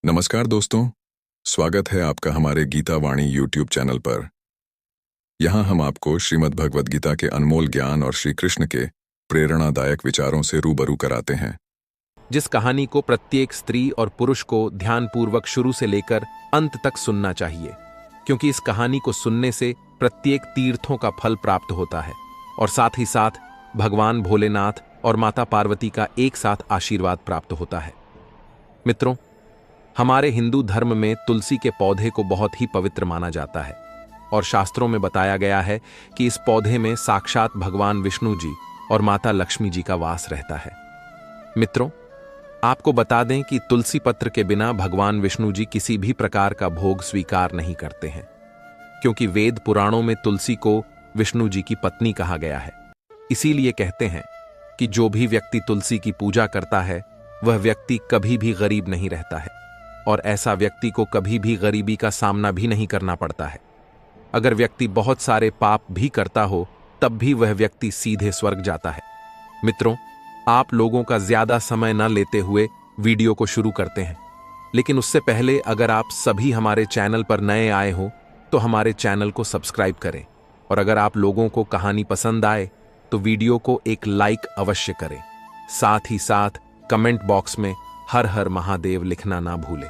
नमस्कार दोस्तों, स्वागत है आपका हमारे गीता वाणी यूट्यूब चैनल पर। यहाँ हम आपको श्रीमद् भगवद गीता के अनमोल ज्ञान और श्री कृष्ण के प्रेरणादायक विचारों से रूबरू कराते हैं। जिस कहानी को प्रत्येक स्त्री और पुरुष को ध्यानपूर्वक शुरू से लेकर अंत तक सुनना चाहिए, क्योंकि इस कहानी को सुनने से प्रत्येक तीर्थों का फल प्राप्त होता है और साथ ही साथ भगवान भोलेनाथ और माता पार्वती का एक साथ आशीर्वाद प्राप्त होता है। मित्रों, हमारे हिंदू धर्म में तुलसी के पौधे को बहुत ही पवित्र माना जाता है और शास्त्रों में बताया गया है कि इस पौधे में साक्षात भगवान विष्णु जी और माता लक्ष्मी जी का वास रहता है। मित्रों, आपको बता दें कि तुलसी पत्र के बिना भगवान विष्णु जी किसी भी प्रकार का भोग स्वीकार नहीं करते हैं, क्योंकि वेद पुराणों में तुलसी को विष्णु जी की पत्नी कहा गया है। इसीलिए कहते हैं कि जो भी व्यक्ति तुलसी की पूजा करता है वह व्यक्ति कभी भी गरीब नहीं रहता है और ऐसा व्यक्ति को कभी भी गरीबी का सामना भी नहीं करना पड़ता है। अगर व्यक्ति बहुत सारे पाप भी करता हो तब भी वह व्यक्ति सीधे स्वर्ग जाता है। मित्रों, आप लोगों का ज्यादा समय न लेते हुए वीडियो को शुरू करते हैं, लेकिन उससे पहले अगर आप सभी हमारे चैनल पर नए आए हो तो हमारे चैनल को सब्सक्राइब करें और अगर आप लोगों को कहानी पसंद आए तो वीडियो को एक लाइक अवश्य करें। साथ ही साथ कमेंट बॉक्स में हर हर महादेव लिखना ना भूलें।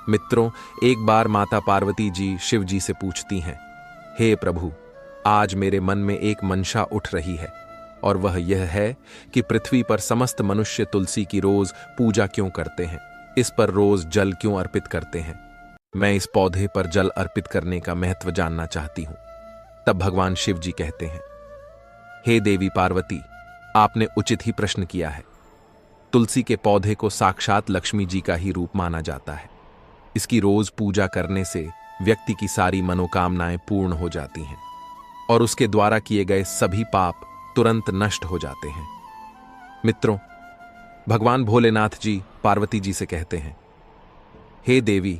मित्रों, एक बार माता पार्वती जी शिव जी से पूछती हैं, हे प्रभु, आज मेरे मन में एक मंशा उठ रही है और वह यह है कि पृथ्वी पर समस्त मनुष्य तुलसी की रोज पूजा क्यों करते हैं, इस पर रोज जल क्यों अर्पित करते हैं। मैं इस पौधे पर जल अर्पित करने का महत्व जानना चाहती हूं। तब भगवान शिव जी कहते हैं, हे देवी पार्वती, आपने उचित ही प्रश्न किया है। तुलसी के पौधे को साक्षात लक्ष्मी जी का ही रूप माना जाता है। इसकी रोज पूजा करने से व्यक्ति की सारी मनोकामनाएं पूर्ण हो जाती हैं और उसके द्वारा किए गए सभी पाप तुरंत नष्ट हो जाते हैं। मित्रों, भगवान भोलेनाथ जी पार्वती जी से कहते हैं, हे देवी,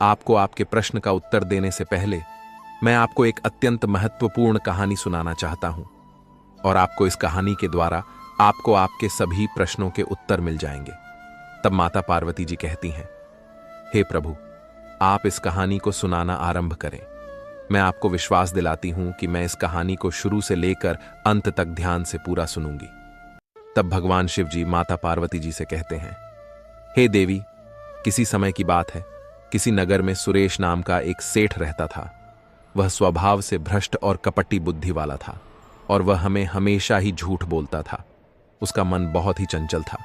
आपको आपके प्रश्न का उत्तर देने से पहले मैं आपको एक अत्यंत महत्वपूर्ण कहानी सुनाना चाहता हूं और आपको इस कहानी के द्वारा आपको आपके सभी प्रश्नों के उत्तर मिल जाएंगे। तब माता पार्वती जी कहती हैं, हे प्रभु, आप इस कहानी को सुनाना आरंभ करें। मैं आपको विश्वास दिलाती हूं कि मैं इस कहानी को शुरू से लेकर अंत तक ध्यान से पूरा सुनूंगी। तब भगवान शिव जी माता पार्वती जी से कहते हैं, हे देवी, किसी समय की बात है, किसी नगर में सुरेश नाम का एक सेठ रहता था। वह स्वभाव से भ्रष्ट और कपटी बुद्धि वाला था और वह हमें हमेशा ही झूठ बोलता था। उसका मन बहुत ही चंचल था।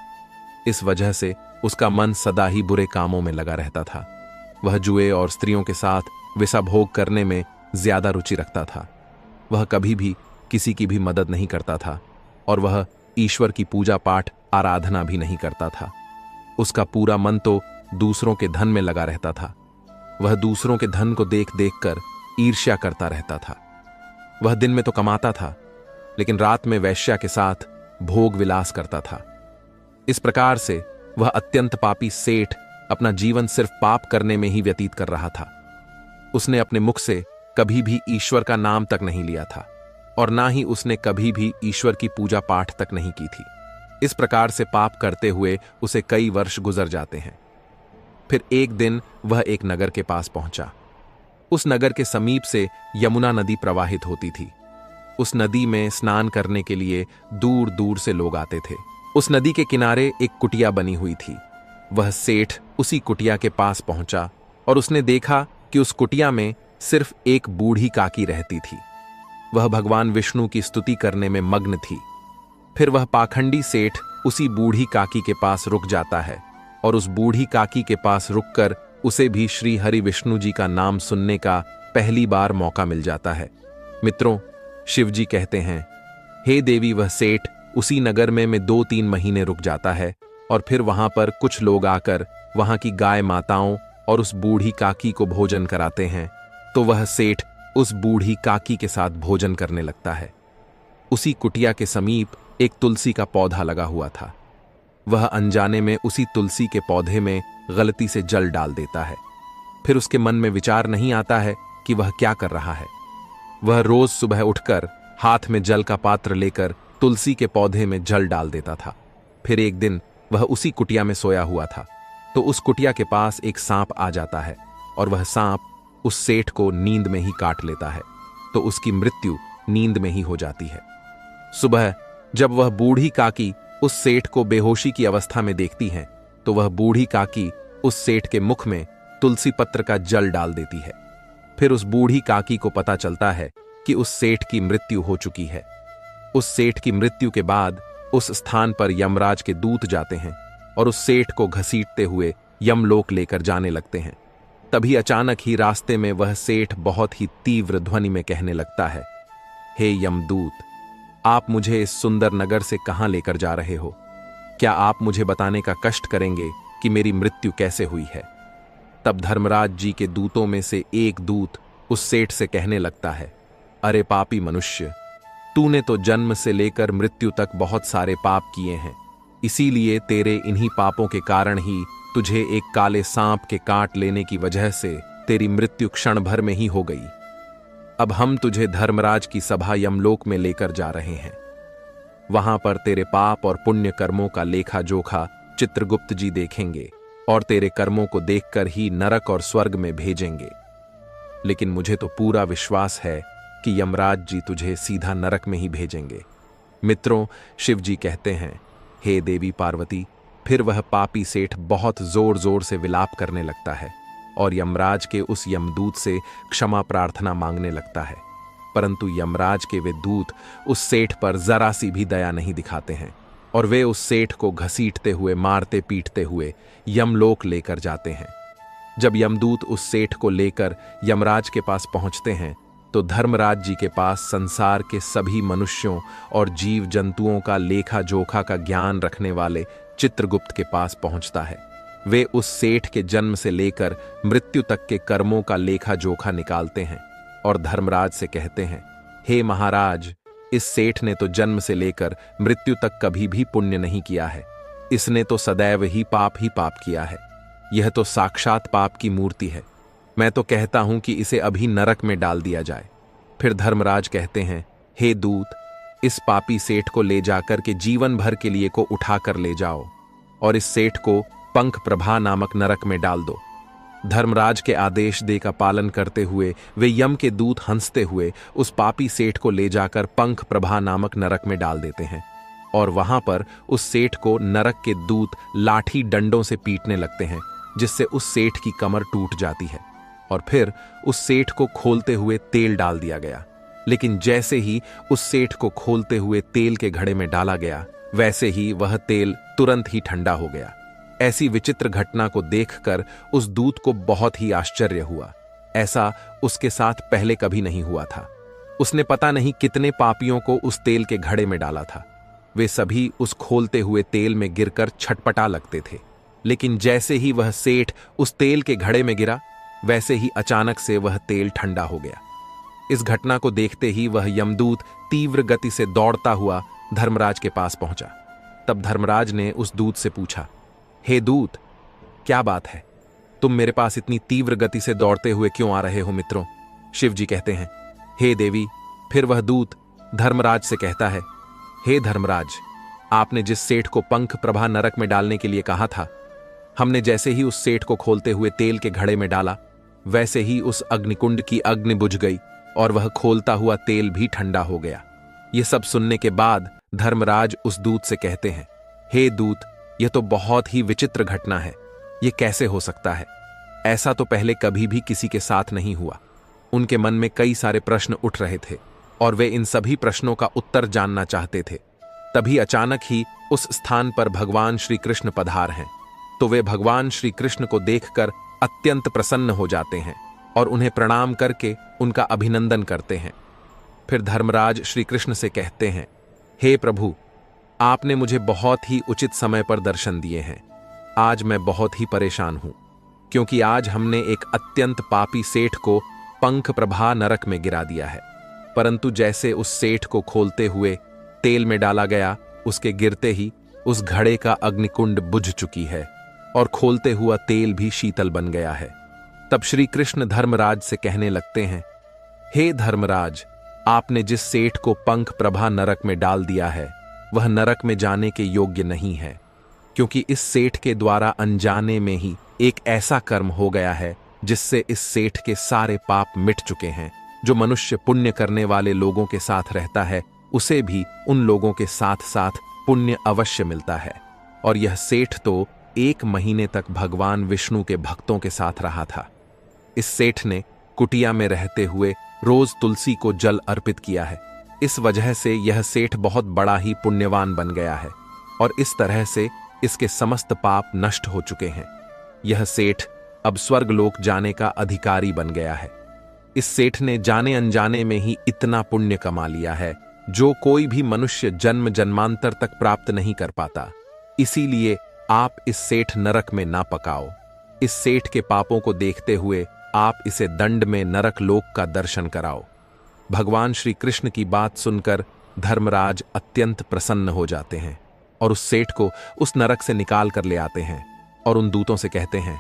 इस वजह से उसका मन सदा ही बुरे कामों में लगा रहता था। वह जुए और स्त्रियों के साथ विषभोग करने में ज्यादा रुचि रखता था। वह कभी भी किसी की भी मदद नहीं करता था और वह ईश्वर की पूजा पाठ आराधना भी नहीं करता था। उसका पूरा मन तो दूसरों के धन में लगा रहता था। वह दूसरों के धन को देख देख कर ईर्ष्या करता रहता था। वह दिन में तो कमाता था, लेकिन रात में वैश्या के साथ भोग विलास करता था। इस प्रकार से वह अत्यंत पापी सेठ अपना जीवन सिर्फ पाप करने में ही व्यतीत कर रहा था। उसने अपने मुख से कभी भी ईश्वर का नाम तक नहीं लिया था और ना ही उसने कभी भी ईश्वर की पूजा पाठ तक नहीं की थी। इस प्रकार से पाप करते हुए उसे कई वर्ष गुजर जाते हैं। फिर एक दिन वह एक नगर के पास पहुंचा। उस नगर के समीप से यमुना नदी प्रवाहित होती थी। उस नदी में स्नान करने के लिए दूर दूर से लोग आते थे। उस नदी के किनारे एक कुटिया बनी हुई थी। वह सेठ उसी कुटिया के पास पहुंचा और उसने देखा कि उस कुटिया में सिर्फ एक बूढ़ी काकी रहती थी। वह भगवान विष्णु की स्तुति करने में मग्न थी। फिर वह पाखंडी सेठ उसी बूढ़ी काकी के पास रुक जाता है और उस बूढ़ी काकी के पास रुककर उसे भी श्री हरि विष्णु जी का नाम सुनने का पहली बार मौका मिल जाता है। मित्रों, शिव जी कहते हैं, हे देवी, वह सेठ उसी नगर में 2-3 महीने रुक जाता है और फिर वहां पर कुछ लोग आकर वहां की गाय माताओं और उस बूढ़ी काकी को भोजन कराते हैं। तो वह सेठ उस बूढ़ी काकी के साथ भोजन करने लगता है। उसी कुटिया के समीप एक तुलसी का पौधा लगा हुआ था। वह अनजाने में उसी तुलसी के पौधे में गलती से जल डाल देता है। फिर उसके मन में विचार नहीं आता है कि वह क्या कर रहा है। वह रोज सुबह उठकर हाथ में जल का पात्र लेकर तुलसी के पौधे में जल डाल देता था। फिर एक दिन वह उसी कुटिया में सोया हुआ था तो तो उस कुटिया के पास एक सांप आ जाता है और वह सांप उस सेठ को नींद में ही काट लेता है, तो उसकी मृत्यु नींद में ही हो जाती है। सुबह जब वह बूढ़ी काकी उस सेठ को बेहोशी की अवस्था में देखती है, तो वह बूढ़ी काकी उस सेठ के मुख में तुलसी पत्र का जल डाल देती है। फिर उस बूढ़ी काकी को पता चलता है कि उस सेठ की मृत्यु हो चुकी है। उस सेठ की मृत्यु के बाद उस स्थान पर यमराज के दूत जाते हैं और उस सेठ को घसीटते हुए यमलोक लेकर जाने लगते हैं। तभी अचानक ही रास्ते में वह सेठ बहुत ही तीव्र ध्वनि में कहने लगता है, हे यमदूत, आप मुझे इस सुंदर नगर से कहां लेकर जा रहे हो? क्या आप मुझे बताने का कष्ट करेंगे कि मेरी मृत्यु कैसे हुई है? तब धर्मराज जी के दूतों में से एक दूत उस सेठ से कहने लगता है, अरे पापी मनुष्य, तूने तो जन्म से लेकर मृत्यु तक बहुत सारे पाप किए हैं, इसीलिए तेरे इन्हीं पापों के कारण ही तुझे एक काले सांप के काट लेने की वजह से तेरी मृत्यु क्षण भर में ही हो गई। अब हम तुझे धर्मराज की सभा यमलोक में लेकर जा रहे हैं। वहां पर तेरे पाप और पुण्य कर्मों का लेखा जोखा चित्रगुप्त जी देखेंगे और तेरे कर्मों को देखकर ही नरक और स्वर्ग में भेजेंगे। लेकिन मुझे तो पूरा विश्वास है कि यमराज जी तुझे सीधा नरक में ही भेजेंगे। मित्रों, शिव जी कहते हैं, हे देवी पार्वती। फिर वह पापी सेठ बहुत जोर जोर से विलाप करने लगता है और यमराज के उस यमदूत से क्षमा प्रार्थना मांगने लगता है, परंतु यमराज के वे दूत उस सेठ पर जरा सी भी दया नहीं दिखाते हैं और वे उस सेठ को घसीटते हुए, मारते पीटते हुए यमलोक लेकर जाते हैं। जब यमदूत उस सेठ को लेकर यमराज के पास पहुंचते हैं, तो धर्मराज जी के पास संसार के सभी मनुष्यों और जीव जंतुओं का लेखा जोखा का ज्ञान रखने वाले चित्रगुप्त के पास पहुंचता है। वे उस सेठ के जन्म से लेकर मृत्यु तक के कर्मों का लेखा जोखा निकालते हैं और धर्मराज से कहते हैं, हे महाराज, इस सेठ ने तो जन्म से लेकर मृत्यु तक कभी भी पुण्य नहीं किया है। इसने तो सदैव ही पाप किया है। यह तो साक्षात पाप की मूर्ति है। मैं तो कहता हूं कि इसे अभी नरक में डाल दिया जाए। फिर धर्मराज कहते हैं, हे दूत, इस पापी सेठ को ले जाकर के जीवन भर के लिए को उठाकर ले जाओ और इस सेठ को पंख प्रभा नामक नरक में डाल दो। धर्मराज के आदेश दे का पालन करते हुए वे यम के दूत हंसते हुए उस पापी सेठ को ले जाकर पंख प्रभा नामक नरक में डाल देते हैं और वहां पर उस सेठ को नरक के दूत लाठी डंडों से पीटने लगते हैं, जिससे उस सेठ की कमर टूट जाती है। और फिर उस सेठ को खोलते हुए तेल डाल दिया गया। लेकिन जैसे ही उस सेठ को खोलते हुए तेल के घड़े में डाला गया, वैसे ही वह तेल तुरंत ही ठंडा हो गया। ऐसी विचित्र घटना को देखकर उस दूत को बहुत ही आश्चर्य हुआ। ऐसा उसके साथ पहले कभी नहीं हुआ था। उसने पता नहीं कितने पापियों को उस तेल के घड़े में डाला था। वे सभी उस खोलते हुए तेल में गिरकर छटपटा लगते थे। लेकिन जैसे ही वह सेठ उस तेल के घड़े में गिरा, वैसे ही अचानक से वह तेल ठंडा हो गया। इस घटना को देखते ही वह यमदूत तीव्र गति से दौड़ता हुआ धर्मराज के पास पहुंचा। तब धर्मराज ने उस दूत से पूछा, हे दूत, क्या बात है? तुम मेरे पास इतनी तीव्र गति से दौड़ते हुए क्यों आ रहे हो मित्रों? शिव जी कहते हैं, हे देवी। फिर वह दूत धर्मराज से कहता है, हे धर्मराज, आपने जिस सेठ को पंख प्रभा नरक में डालने के लिए कहा था, हमने जैसे ही उस सेठ को खोलते हुए तेल के घड़े में डाला, वैसे ही उस अग्निकुंड की अग्नि बुझ गई और वह खोलता हुआ तेल भी ठंडा हो गया। यह सब सुनने के बाद धर्मराज उस दूत से कहते हैं, हे दूत, यह तो बहुत ही विचित्र घटना है। यह कैसे हो सकता है? ऐसा तो पहले कभी भी किसी के साथ नहीं हुआ। उनके मन में कई सारे प्रश्न उठ रहे थे और वे इन सभी प्रश्नों का उत्तर जानना चाहते थे। तभी अचानक ही उस स्थान पर भगवान श्री कृष्ण पधार हैं। तो वे भगवान श्री कृष्ण को देखकर अत्यंत प्रसन्न हो जाते हैं और उन्हें प्रणाम करके उनका अभिनंदन करते हैं। फिर धर्मराज श्री कृष्ण से कहते हैं, हे प्रभु, आपने मुझे बहुत ही उचित समय पर दर्शन दिए हैं। आज मैं बहुत ही परेशान हूं, क्योंकि आज हमने एक अत्यंत पापी सेठ को पंख प्रभा नरक में गिरा दिया है। परंतु जैसे उस सेठ को खोलते हुए तेल में डाला गया, उसके गिरते ही उस घड़े का अग्निकुंड बुझ चुकी है और खोलते हुआ तेल भी शीतल बन गया है। तब श्री कृष्ण धर्मराज से कहने लगते हैं, हे धर्मराज, आपने जिस सेठ को पंख प्रभा नरक में डाल दिया है, वह नरक में जाने के योग्य नहीं है, क्योंकि इस सेठ के द्वारा अनजाने में ही एक ऐसा कर्म हो गया है जिससे इस सेठ के सारे पाप मिट चुके हैं। जो मनुष्य पुण्य करने वाले लोगों के साथ रहता है उसे भी उन लोगों के साथ साथ पुण्य अवश्य मिलता है। और यह सेठ तो 1 महीने तक भगवान विष्णु के भक्तों के साथ रहा था। इस सेठ ने कुटिया में रहते हुए रोज तुलसी को जल अर्पित किया है। इस वजह से यह सेठ बहुत बड़ा ही पुण्यवान बन गया है और इस तरह से इसके समस्त पाप नष्ट हो चुके हैं। यह सेठ अब स्वर्गलोक जाने का अधिकारी बन गया है। इस सेठ ने जाने अनजाने में ही इतना पुण्य कमा लिया है जो कोई भी मनुष्य जन्म जन्मांतर तक प्राप्त नहीं कर पाता। इसीलिए आप इस सेठ नरक में ना पकाओ। इस सेठ के पापों को देखते हुए आप इसे दंड में नरक लोक का दर्शन कराओ। भगवान श्री कृष्ण की बात सुनकर धर्मराज अत्यंत प्रसन्न हो जाते हैं और उस सेठ को उस नरक से निकाल कर ले आते हैं और उन दूतों से कहते हैं,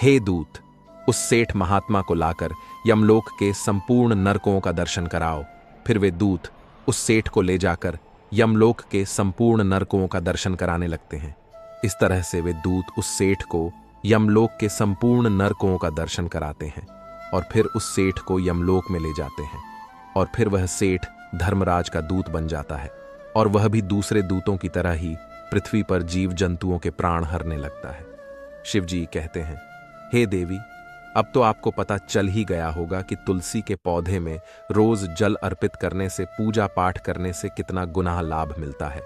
हे दूत, उस सेठ महात्मा को लाकर यमलोक के संपूर्ण नरकों का दर्शन कराओ। फिर वे दूत उस सेठ को ले जाकर यमलोक के संपूर्ण नरकों का दर्शन कराने लगते हैं। इस तरह से वे दूत उस सेठ को यमलोक के संपूर्ण नरकों का दर्शन कराते हैं और फिर उस सेठ को यमलोक में ले जाते हैं और फिर वह सेठ धर्मराज का दूत बन जाता है और वह भी दूसरे दूतों की तरह ही पृथ्वी पर जीव जंतुओं के प्राण हरने लगता है। शिव जी कहते हैं, हे देवी, अब तो आपको पता चल ही गया होगा कि तुलसी के पौधे में रोज जल अर्पित करने से, पूजा पाठ करने से कितना गुनाह लाभ मिलता है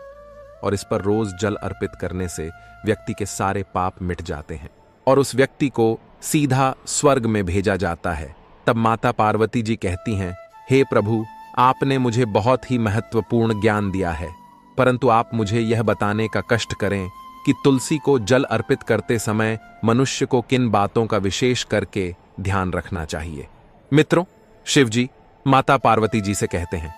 और इस पर रोज जल अर्पित करने से व्यक्ति के सारे पाप मिट जाते हैं और उस व्यक्ति को सीधा स्वर्ग में भेजा जाता है। तब माता पार्वती जी कहती हैं, हे प्रभु, आपने मुझे बहुत ही महत्वपूर्ण ज्ञान दिया है, परंतु आप मुझे यह बताने का कष्ट करें कि तुलसी को जल अर्पित करते समय मनुष्य को किन बातों का विशेष करके ध्यान रखना चाहिए। मित्रों, शिव जी माता पार्वती जी से कहते हैं,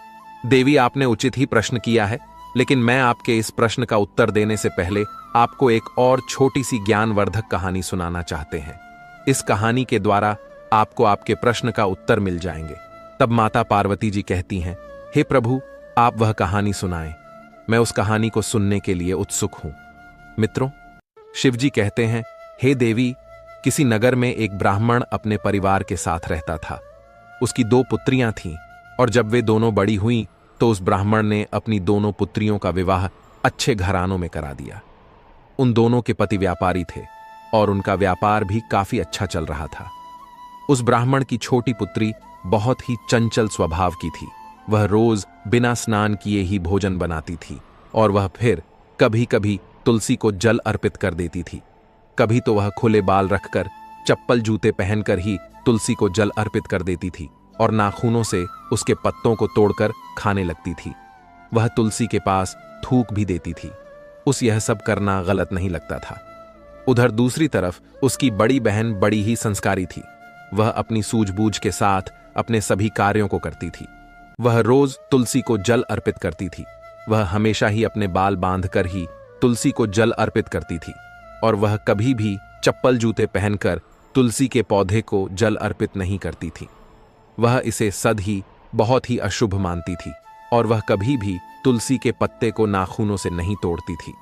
देवी, आपने उचित ही प्रश्न किया है, लेकिन मैं आपके इस प्रश्न का उत्तर देने से पहले आपको एक और छोटी सी ज्ञानवर्धक कहानी सुनाना चाहते हैं। इस कहानी के द्वारा आपको आपके प्रश्न का उत्तर मिल जाएंगे। तब माता पार्वती जी कहती हैं, हे प्रभु, आप वह कहानी सुनाएं, मैं उस कहानी को सुनने के लिए उत्सुक हूं। मित्रों, शिवजी कहते हैं, हे देवी, किसी नगर में एक ब्राह्मण अपने परिवार के साथ रहता था। उसकी 2 पुत्रियां थीं और जब वे दोनों बड़ी हुईं तो उस ब्राह्मण ने अपनी दोनों पुत्रियों का विवाह अच्छे घरानों में करा दिया। उन दोनों के पति व्यापारी थे और उनका व्यापार भी काफी अच्छा चल रहा था। उस ब्राह्मण की छोटी पुत्री बहुत ही चंचल स्वभाव की थी। वह रोज बिना स्नान किए ही भोजन बनाती थी और वह फिर कभी कभी तुलसी को जल अर्पित कर देती थी। कभी तो वह खुले बाल रखकर, चप्पल जूते पहनकर ही तुलसी को जल अर्पित कर देती थी और नाखूनों से उसके पत्तों को तोड़कर खाने लगती थी। वह तुलसी के पास थूक भी देती थी। उस यह सब करना गलत नहीं लगता था। उधर दूसरी तरफ उसकी बड़ी बहन बड़ी ही संस्कारी थी। वह अपनी सूझबूझ के साथ अपने सभी कार्यों को करती थी। वह रोज तुलसी को जल अर्पित करती थी। वह हमेशा ही अपने बाल बांधकर ही तुलसी को जल अर्पित करती थी और वह कभी भी चप्पल जूते पहनकर तुलसी के पौधे को जल अर्पित नहीं करती थी। वह इसे सद ही बहुत ही अशुभ मानती थी और वह कभी भी तुलसी के पत्ते को नाखूनों से नहीं तोड़ती थी।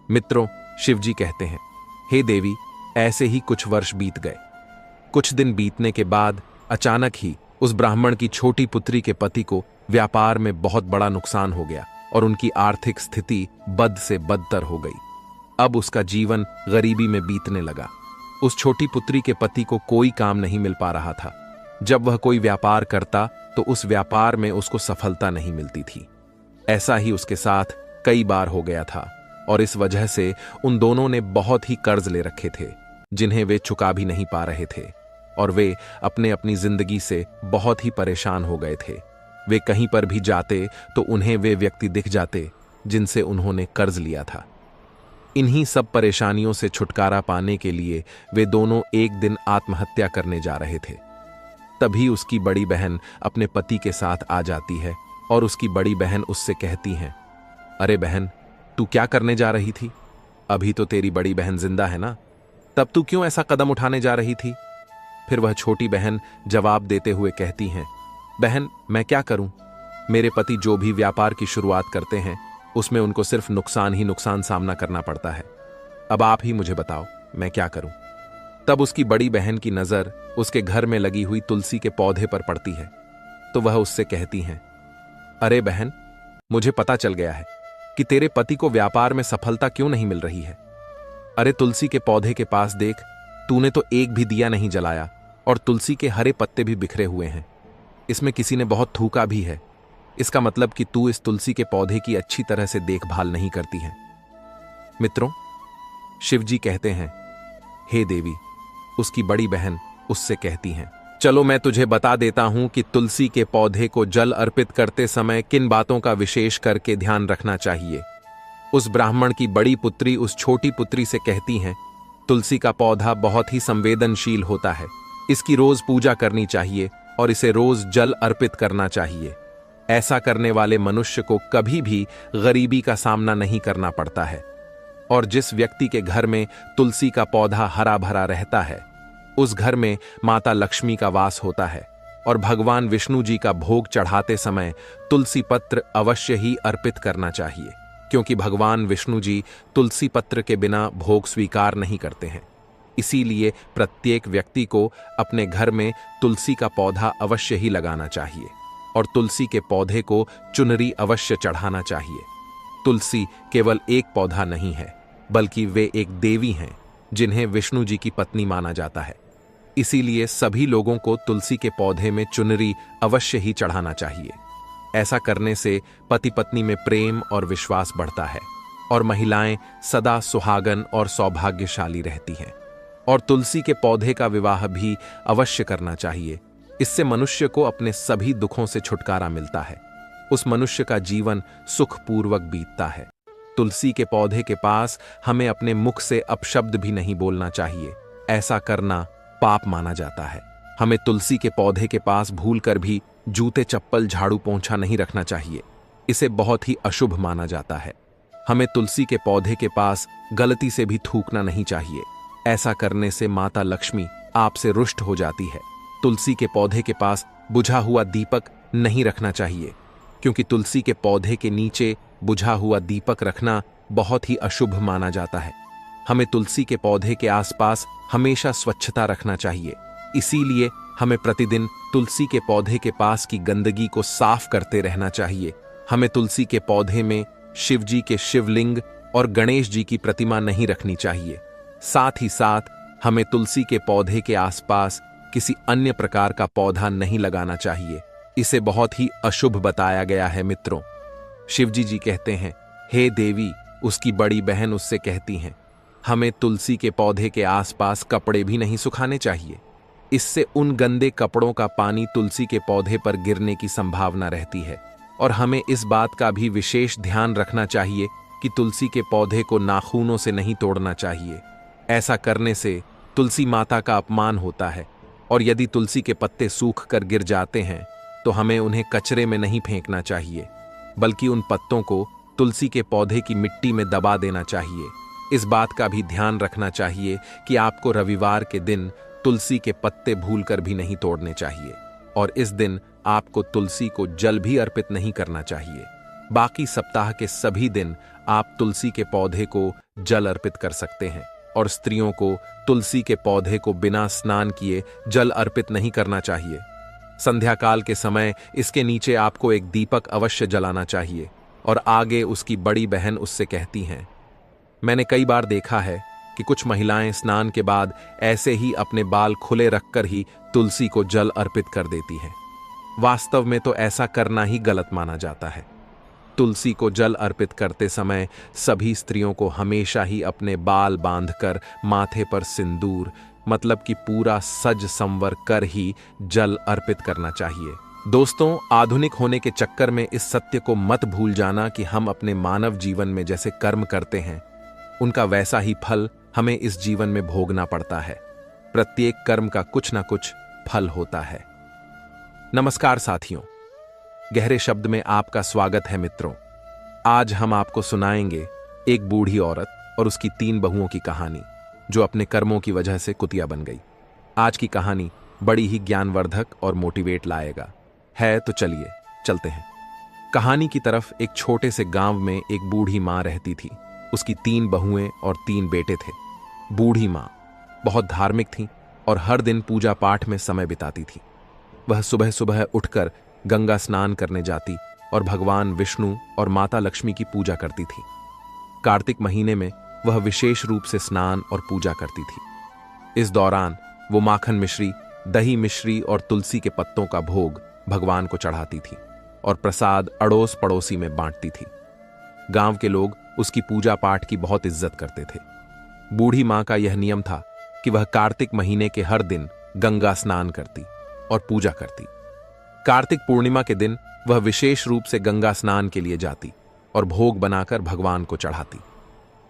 मित्रों, शिवजी कहते हैं, हे देवी, ऐसे ही कुछ वर्ष बीत गए। कुछ दिन बीतने के बाद अचानक ही उस ब्राह्मण की छोटी पुत्री के पति को व्यापार में बहुत बड़ा नुकसान हो गया और उनकी आर्थिक स्थिति बद से बदतर हो गई। अब उसका जीवन गरीबी में बीतने लगा। उस छोटी पुत्री के पति को कोई काम नहीं मिल पा रहा था। जब वह कोई व्यापार करता तो उस व्यापार में उसको सफलता नहीं मिलती थी। ऐसा ही उसके साथ कई बार हो गया था और इस वजह से उन दोनों ने बहुत ही कर्ज ले रखे थे जिन्हें वे चुका भी नहीं पा रहे थे और वे अपनी जिंदगी से बहुत ही परेशान हो गए थे। वे कहीं पर भी जाते तो उन्हें वे व्यक्ति दिख जाते जिनसे उन्होंने कर्ज लिया था। इन्हीं सब परेशानियों से छुटकारा पाने के लिए वे दोनों एक दिन आत्महत्या करने जा रहे थे। तभी उसकी बड़ी बहन अपने पति के साथ आ जाती है और उसकी बड़ी बहन उससे कहती हैं, अरे बहन, तू क्या करने जा रही थी? अभी तो तेरी बड़ी बहन जिंदा है ना, तब तू क्यों ऐसा कदम उठाने जा रही थी? फिर वह छोटी बहन जवाब देते हुए कहती हैं, बहन, मैं क्या करूं? मेरे पति जो भी व्यापार की शुरुआत करते हैं उसमें उनको सिर्फ नुकसान ही नुकसान सामना करना पड़ता है। अब आप ही मुझे बताओ मैं क्या करूं। तब उसकी बड़ी बहन की नजर उसके घर में लगी हुई तुलसी के पौधे पर पड़ती है, तो वह उससे कहती हैं, अरे बहन, मुझे पता चल गया है कि तेरे पति को व्यापार में सफलता क्यों नहीं मिल रही है। अरे तुलसी के पौधे के पास देख, तूने तो एक भी दिया नहीं जलाया और तुलसी के हरे पत्ते भी बिखरे हुए हैं। इसमें किसी ने बहुत थूका भी है। इसका मतलब कि तू इस तुलसी के पौधे की अच्छी तरह से देखभाल नहीं करती है। मित्रों, शिवजी कहते हैं, हे देवी। उसकी बड़ी बहन उससे कहती हैं, चलो मैं तुझे बता देता हूं कि तुलसी के पौधे को जल अर्पित करते समय किन बातों का विशेष करके ध्यान रखना चाहिए। उस ब्राह्मण की बड़ी पुत्री उस छोटी पुत्री से कहती हैं, तुलसी का पौधा बहुत ही संवेदनशील होता है। इसकी रोज पूजा करनी चाहिए और इसे रोज जल अर्पित करना चाहिए। ऐसा करने वाले मनुष्य को कभी भी गरीबी का सामना नहीं करना पड़ता है। और जिस व्यक्ति के घर में तुलसी का पौधा हरा भरा रहता है, उस घर में माता लक्ष्मी का वास होता है। और भगवान विष्णु जी का भोग चढ़ाते समय तुलसी पत्र अवश्य ही अर्पित करना चाहिए, क्योंकि भगवान विष्णु जी तुलसी पत्र के बिना भोग स्वीकार नहीं करते हैं। इसीलिए प्रत्येक व्यक्ति को अपने घर में तुलसी का पौधा अवश्य ही लगाना चाहिए और तुलसी के पौधे को चुनरी अवश्य चढ़ाना चाहिए। तुलसी केवल एक पौधा नहीं है, बल्कि वे एक देवी हैं जिन्हें विष्णु जी की पत्नी माना जाता है। इसीलिए सभी लोगों को तुलसी के पौधे में चुनरी अवश्य ही चढ़ाना चाहिए। ऐसा करने से पति पत्नी में प्रेम और विश्वास बढ़ता है और महिलाएं सदा सुहागन और सौभाग्यशाली रहती हैं। और तुलसी के पौधे का विवाह भी अवश्य करना चाहिए। इससे मनुष्य को अपने सभी दुखों से छुटकारा मिलता है। उस मनुष्य का जीवन सुखपूर्वक बीतता है। तुलसी के पौधे के पास हमें अपने मुख से अपशब्द भी नहीं बोलना चाहिए। ऐसा करना पाप माना जाता है। हमें तुलसी के पौधे के पास भूलकर भी जूते चप्पल झाड़ू पोंछा नहीं रखना चाहिए। इसे बहुत ही अशुभ माना जाता है। हमें तुलसी के पौधे के पास गलती से भी थूकना नहीं चाहिए। ऐसा करने से माता लक्ष्मी आपसे रुष्ट हो जाती है। तुलसी के पौधे के पास बुझा हुआ दीपक नहीं रखना चाहिए, क्योंकि तुलसी के पौधे के नीचे बुझा हुआ दीपक रखना बहुत ही अशुभ माना जाता है। हमें तुलसी के पौधे के आसपास हमेशा स्वच्छता रखना चाहिए। इसीलिए हमें प्रतिदिन तुलसी के पौधे के पास की गंदगी को साफ करते रहना चाहिए। हमें तुलसी के पौधे में शिवजी के शिवलिंग और गणेश जी की प्रतिमा नहीं रखनी चाहिए। साथ ही साथ हमें तुलसी के पौधे के आसपास किसी अन्य प्रकार का पौधा नहीं लगाना चाहिए। इसे बहुत ही अशुभ बताया गया है। मित्रों, शिवजी जी कहते हैं, हे देवी। उसकी बड़ी बहन उससे कहती हैं, हमें तुलसी के पौधे के आसपास कपड़े भी नहीं सुखाने चाहिए। इससे उन गंदे कपड़ों का पानी तुलसी के पौधे पर गिरने की संभावना रहती है। और हमें इस बात का भी विशेष ध्यान रखना चाहिए कि तुलसी के पौधे को नाखूनों से नहीं तोड़ना चाहिए। ऐसा करने से तुलसी माता का अपमान होता है। और यदि तुलसी के पत्ते सूख कर गिर जाते हैं तो हमें उन्हें कचरे में नहीं फेंकना चाहिए, बल्कि उन पत्तों को तुलसी के पौधे की मिट्टी में दबा देना चाहिए। इस बात का भी ध्यान रखना चाहिए कि आपको रविवार के दिन तुलसी के पत्ते भूलकर भी नहीं तोड़ने चाहिए। और इस दिन आपको तुलसी को जल भी अर्पित नहीं करना चाहिए। बाकी सप्ताह के सभी दिन आप तुलसी के पौधे को जल अर्पित कर सकते हैं। और स्त्रियों को तुलसी के पौधे को बिना स्नान किए जल अर्पित नहीं करना चाहिए। संध्या काल के समय इसके नीचे आपको एक दीपक अवश्य जलाना चाहिए। और आगे उसकी बड़ी बहन उससे कहती हैं, मैंने कई बार देखा है कि कुछ महिलाएं स्नान के बाद ऐसे ही अपने बाल खुले रखकर ही तुलसी को जल अर्पित कर देती हैं। वास्तव में तो ऐसा करना ही गलत माना जाता है। तुलसी को जल अर्पित करते समय सभी स्त्रियों को हमेशा ही अपने बाल बांधकर माथे पर सिंदूर मतलब कि पूरा सज संवर कर ही जल अर्पित करना चाहिए। दोस्तों, आधुनिक होने के चक्कर में इस सत्य को मत भूल जाना कि हम अपने मानव जीवन में जैसे कर्म करते हैं, उनका वैसा ही फल हमें इस जीवन में भोगना पड़ता है। प्रत्येक कर्म का कुछ ना कुछ फल होता है। नमस्कार साथियों, गहरे शब्द में आपका स्वागत है। मित्रों, आज हम आपको सुनाएंगे एक बूढ़ी औरत और उसकी 3 बहुओं की कहानी, जो अपने कर्मों की वजह से कुतिया बन गई। आज की कहानी बड़ी ही ज्ञानवर्धक और मोटिवेट लाएगा है, तो चलिए चलते हैं कहानी की तरफ। एक छोटे से गांव में एक बूढ़ी मां रहती थी। उसकी 3 बहुएं और 3 बेटे थे। बूढ़ी माँ बहुत धार्मिक थी और हर दिन पूजा पाठ में समय बिताती थी। वह सुबह सुबह उठकर गंगा स्नान करने जाती और भगवान विष्णु और माता लक्ष्मी की पूजा करती थी। कार्तिक महीने में वह विशेष रूप से स्नान और पूजा करती थी। इस दौरान वो माखन मिश्री, दही मिश्री और तुलसी के पत्तों का भोग भगवान को चढ़ाती थी और प्रसाद अड़ोस पड़ोसी में बांटती थी। गांव के लोग उसकी पूजा पाठ की बहुत इज्जत करते थे। बूढ़ी मां का यह नियम था कि वह कार्तिक महीने के हर दिन गंगा स्नान करती और पूजा करती। कार्तिक पूर्णिमा के दिन वह विशेष रूप से गंगा स्नान के लिए जाती और भोग बनाकर भगवान को चढ़ाती।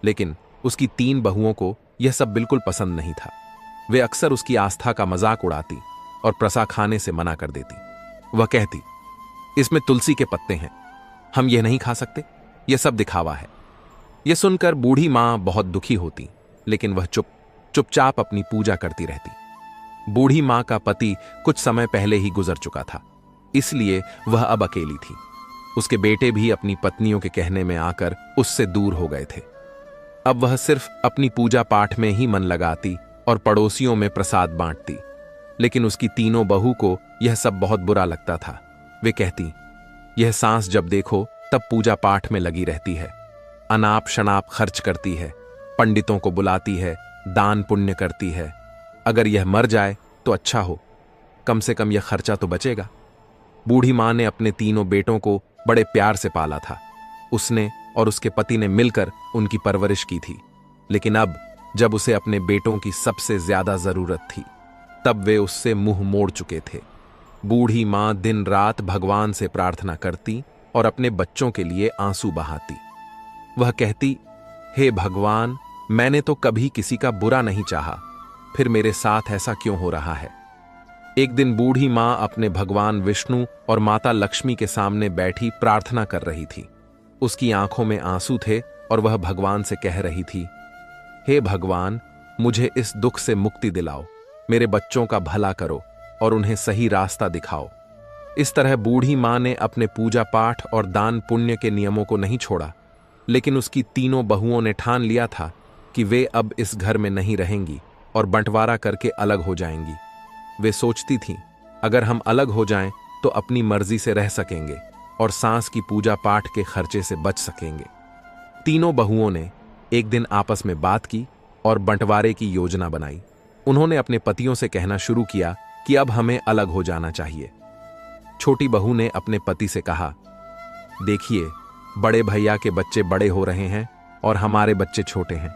लेकिन उसकी 3 बहुओं को यह सब बिल्कुल पसंद नहीं था। वे अक्सर उसकी आस्था का मजाक उड़ाती और प्रसाद खाने से मना कर देती। वह कहती, इसमें तुलसी के पत्ते हैं, हम यह नहीं खा सकते, यह सब दिखावा है। यह सुनकर बूढ़ी मां बहुत दुखी होती, लेकिन वह चुपचाप अपनी पूजा करती रहती। बूढ़ी मां का पति कुछ समय पहले ही गुजर चुका था, इसलिए वह अब अकेली थी। उसके बेटे भी अपनी पत्नियों के कहने में आकर उससे दूर हो गए थे। अब वह सिर्फ अपनी पूजा पाठ में ही मन लगाती और पड़ोसियों में प्रसाद बांटती। लेकिन उसकी 3 बहू को यह सब बहुत बुरा लगता था। वे कहती, यह सांस जब देखो तब पूजा पाठ में लगी रहती है, अनाप शनाप खर्च करती है, पंडितों को बुलाती है, दान पुण्य करती है। अगर यह मर जाए तो अच्छा हो, कम से कम यह खर्चा तो बचेगा। बूढ़ी मां ने अपने 3 बेटों को बड़े प्यार से पाला था। उसने और उसके पति ने मिलकर उनकी परवरिश की थी। लेकिन अब जब उसे अपने बेटों की सबसे ज्यादा जरूरत थी, तब वे उससे मुंह मोड़ चुके थे। बूढ़ी मां दिन रात भगवान से प्रार्थना करती और अपने बच्चों के लिए आंसू बहाती। वह कहती, हे भगवान, मैंने तो कभी किसी का बुरा नहीं चाहा, फिर मेरे साथ ऐसा क्यों हो रहा है। एक दिन बूढ़ी मां अपने भगवान विष्णु और माता लक्ष्मी के सामने बैठी प्रार्थना कर रही थी। उसकी आंखों में आंसू थे और वह भगवान से कह रही थी, हे भगवान, मुझे इस दुख से मुक्ति दिलाओ, मेरे बच्चों का भला करो और उन्हें सही रास्ता दिखाओ। इस तरह बूढ़ी मां ने अपने पूजा पाठ और दान पुण्य के नियमों को नहीं छोड़ा। लेकिन उसकी 3 बहुओं ने ठान लिया था कि वे अब इस घर में नहीं रहेंगी और बंटवारा करके अलग हो जाएंगी। वे सोचती थीं, अगर हम अलग हो जाएं तो अपनी मर्जी से रह सकेंगे और सांस की पूजा पाठ के खर्चे से बच सकेंगे। 3 बहुओं ने एक दिन आपस में बात की और बंटवारे की योजना बनाई। उन्होंने अपने पतियों से कहना शुरू किया कि अब हमें अलग हो जाना चाहिए। छोटी बहू ने अपने पति से कहा, देखिए, बड़े भैया के बच्चे बड़े हो रहे हैं और हमारे बच्चे छोटे हैं।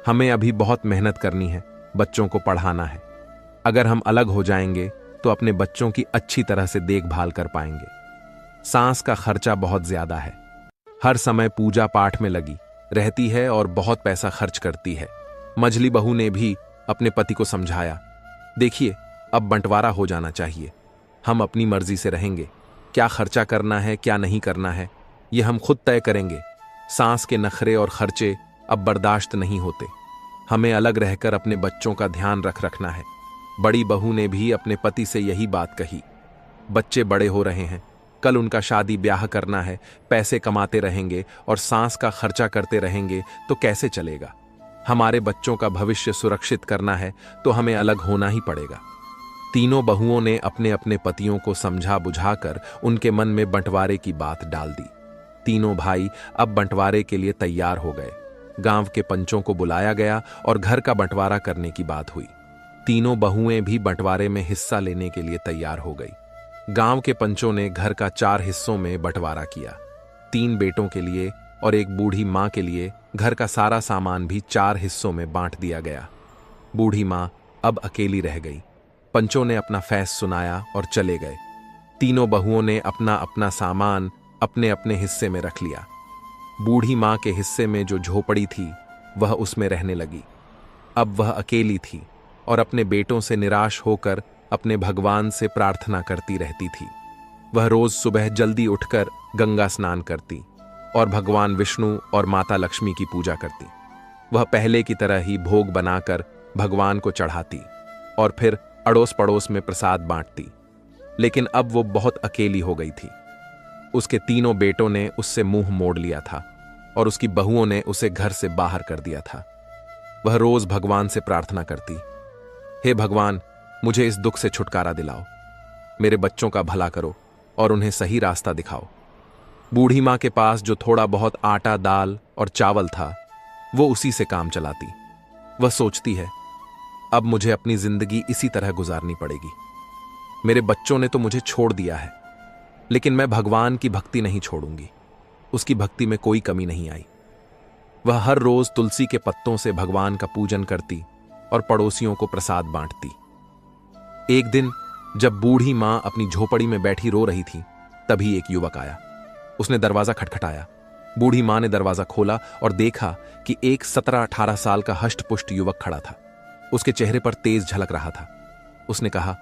हमें अभी बहुत मेहनत करनी है, बच्चों को पढ़ाना है। अगर हम अलग हो जाएंगे तो अपने बच्चों की अच्छी तरह से देखभाल कर पाएंगे। सांस का खर्चा बहुत ज्यादा है, हर समय पूजा पाठ में लगी रहती है और बहुत पैसा खर्च करती है। मझली बहू ने भी अपने पति को समझाया, देखिए, अब बंटवारा हो जाना चाहिए, हम अपनी मर्जी से रहेंगे, क्या खर्चा करना है क्या नहीं करना है ये हम खुद तय करेंगे। सांस के नखरे और खर्चे अब बर्दाश्त नहीं होते, हमें अलग रहकर अपने बच्चों का ध्यान रखना है। बड़ी बहू ने भी अपने पति से यही बात कही, बच्चे बड़े हो रहे हैं, कल उनका शादी ब्याह करना है, पैसे कमाते रहेंगे और सांस का खर्चा करते रहेंगे तो कैसे चलेगा। हमारे बच्चों का भविष्य सुरक्षित करना है तो हमें अलग होना ही पड़ेगा। 3 बहुओं ने अपने अपने पतियों को समझा बुझाकर उनके मन में बंटवारे की बात डाल दी। 3 भाई अब बंटवारे के लिए तैयार हो गए। गांव के पंचों को बुलाया गया और घर का बंटवारा करने की बात हुई। 3 बहुएं भी बंटवारे में हिस्सा लेने के लिए तैयार हो गई। गांव के पंचों ने घर का 4 हिस्सों में बंटवारा किया। 3 बेटों के लिए और एक बूढ़ी मां के लिए घर का सारा सामान भी 4 हिस्सों में बांट दिया गया। बूढ़ी मां अब अकेली रह गई। पंचों ने अपना फैस सुनाया और चले गए। 3 बहुओं ने अपना अपना सामान अपने अपने हिस्से में रख लिया। बूढ़ी मां के हिस्से में जो झोपड़ी थी वह उसमें रहने लगी। अब वह अकेली थी और अपने बेटों से निराश होकर अपने भगवान से प्रार्थना करती रहती थी। वह रोज सुबह जल्दी उठकर गंगा स्नान करती और भगवान विष्णु और माता लक्ष्मी की पूजा करती। वह पहले की तरह ही भोग बनाकर भगवान को चढ़ाती और फिर अड़ोस पड़ोस में प्रसाद बांटती। लेकिन अब वो बहुत अकेली हो गई थी। उसके 3 बेटों ने उससे मुंह मोड़ लिया था और उसकी बहुओं ने उसे घर से बाहर कर दिया था। वह रोज भगवान से प्रार्थना करती, हे भगवान, मुझे इस दुख से छुटकारा दिलाओ, मेरे बच्चों का भला करो और उन्हें सही रास्ता दिखाओ। बूढ़ी माँ के पास जो थोड़ा बहुत आटा, दाल और चावल था, वो उसी से काम चलाती। वह सोचती है, अब मुझे अपनी जिंदगी इसी तरह गुजारनी पड़ेगी। मेरे बच्चों ने तो मुझे छोड़ दिया है, लेकिन मैं भगवान की भक्ति नहीं छोड़ूंगी। उसकी भक्ति में कोई कमी नहीं आई। वह हर रोज तुलसी के पत्तों से भगवान का पूजन करती और पड़ोसियों को प्रसाद बांटती। एक दिन जब बूढ़ी मां अपनी झोपड़ी में बैठी रो रही थी, तभी एक युवक आया। उसने दरवाजा खटखटाया। बूढ़ी मां ने दरवाजा खोला और देखा कि एक 17-18 साल का हष्ट-पुष्ट युवक खड़ा था। उसके चेहरे पर तेज झलक रहा था। उसने कहा,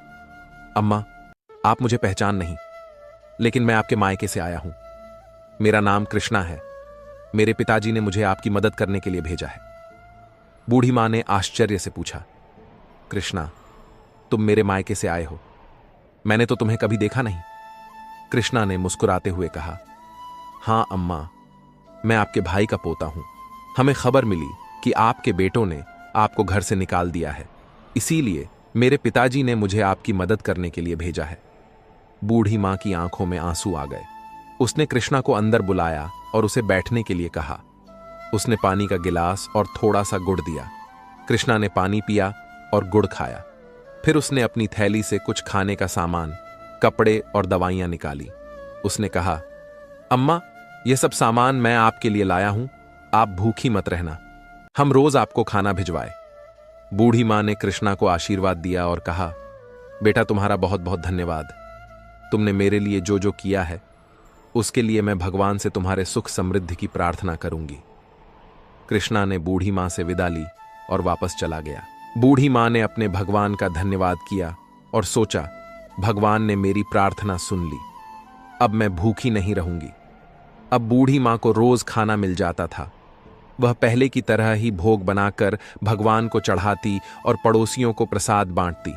अम्मा, आप मुझे पहचान नहीं, लेकिन मैं आपके मायके से आया हूं। मेरा नाम कृष्णा है। मेरे पिताजी ने मुझे आपकी मदद करने के लिए भेजा है। बूढ़ी मां ने आश्चर्य से पूछा, कृष्णा, तुम मेरे मायके से आए हो? मैंने तो तुम्हें कभी देखा नहीं। कृष्णा ने मुस्कुराते हुए कहा, हां अम्मा, मैं आपके भाई का पोता हूं। हमें खबर मिली कि आपके बेटों ने आपको घर से निकाल दिया है, इसीलिए मेरे पिताजी ने मुझे आपकी मदद करने के लिए भेजा है। बूढ़ी मां की आंखों में आंसू आ गए। उसने कृष्णा को अंदर बुलाया और उसे बैठने के लिए कहा। उसने पानी का गिलास और थोड़ा सा गुड़ दिया। कृष्णा ने पानी पिया और गुड़ खाया। फिर उसने अपनी थैली से कुछ खाने का सामान, कपड़े और दवाइयां निकाली। उसने कहा, अम्मा, यह सब सामान मैं आपके लिए लाया हूं, आप भूखी मत रहना, हम रोज आपको खाना भिजवाए। बूढ़ी मां ने कृष्णा को आशीर्वाद दिया और कहा, बेटा, तुम्हारा बहुत बहुत धन्यवाद। तुमने मेरे लिए जो जो किया है, उसके लिए मैं भगवान से तुम्हारे सुख समृद्धि की प्रार्थना करूंगी। कृष्णा ने बूढ़ी मां से विदा ली और वापस चला गया। बूढ़ी मां ने अपने भगवान का धन्यवाद किया और सोचा, भगवान ने मेरी प्रार्थना सुन ली, अब मैं भूखी नहीं रहूंगी। अब बूढ़ी मां को रोज खाना मिल जाता था। वह पहले की तरह ही भोग बनाकर भगवान को चढ़ाती और पड़ोसियों को प्रसाद बांटती।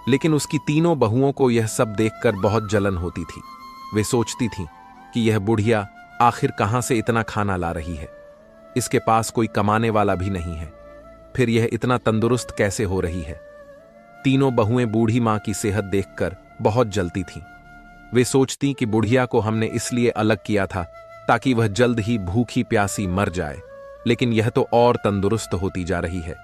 लेकिन उसकी तीनों बहुओं को यह सब देखकर बहुत जलन होती थी। वे सोचती थीं कि यह बुढ़िया आखिर कहां से इतना खाना ला रही है। इसके पास कोई कमाने वाला भी नहीं है, फिर यह इतना तंदुरुस्त कैसे हो रही है। तीनों बहुएं बूढ़ी मां की सेहत देखकर बहुत जलती थीं। वे सोचती कि बुढ़िया को हमने इसलिए अलग किया था ताकि वह जल्द ही भूखी प्यासी मर जाए, लेकिन यह तो और तंदुरुस्त होती जा रही है।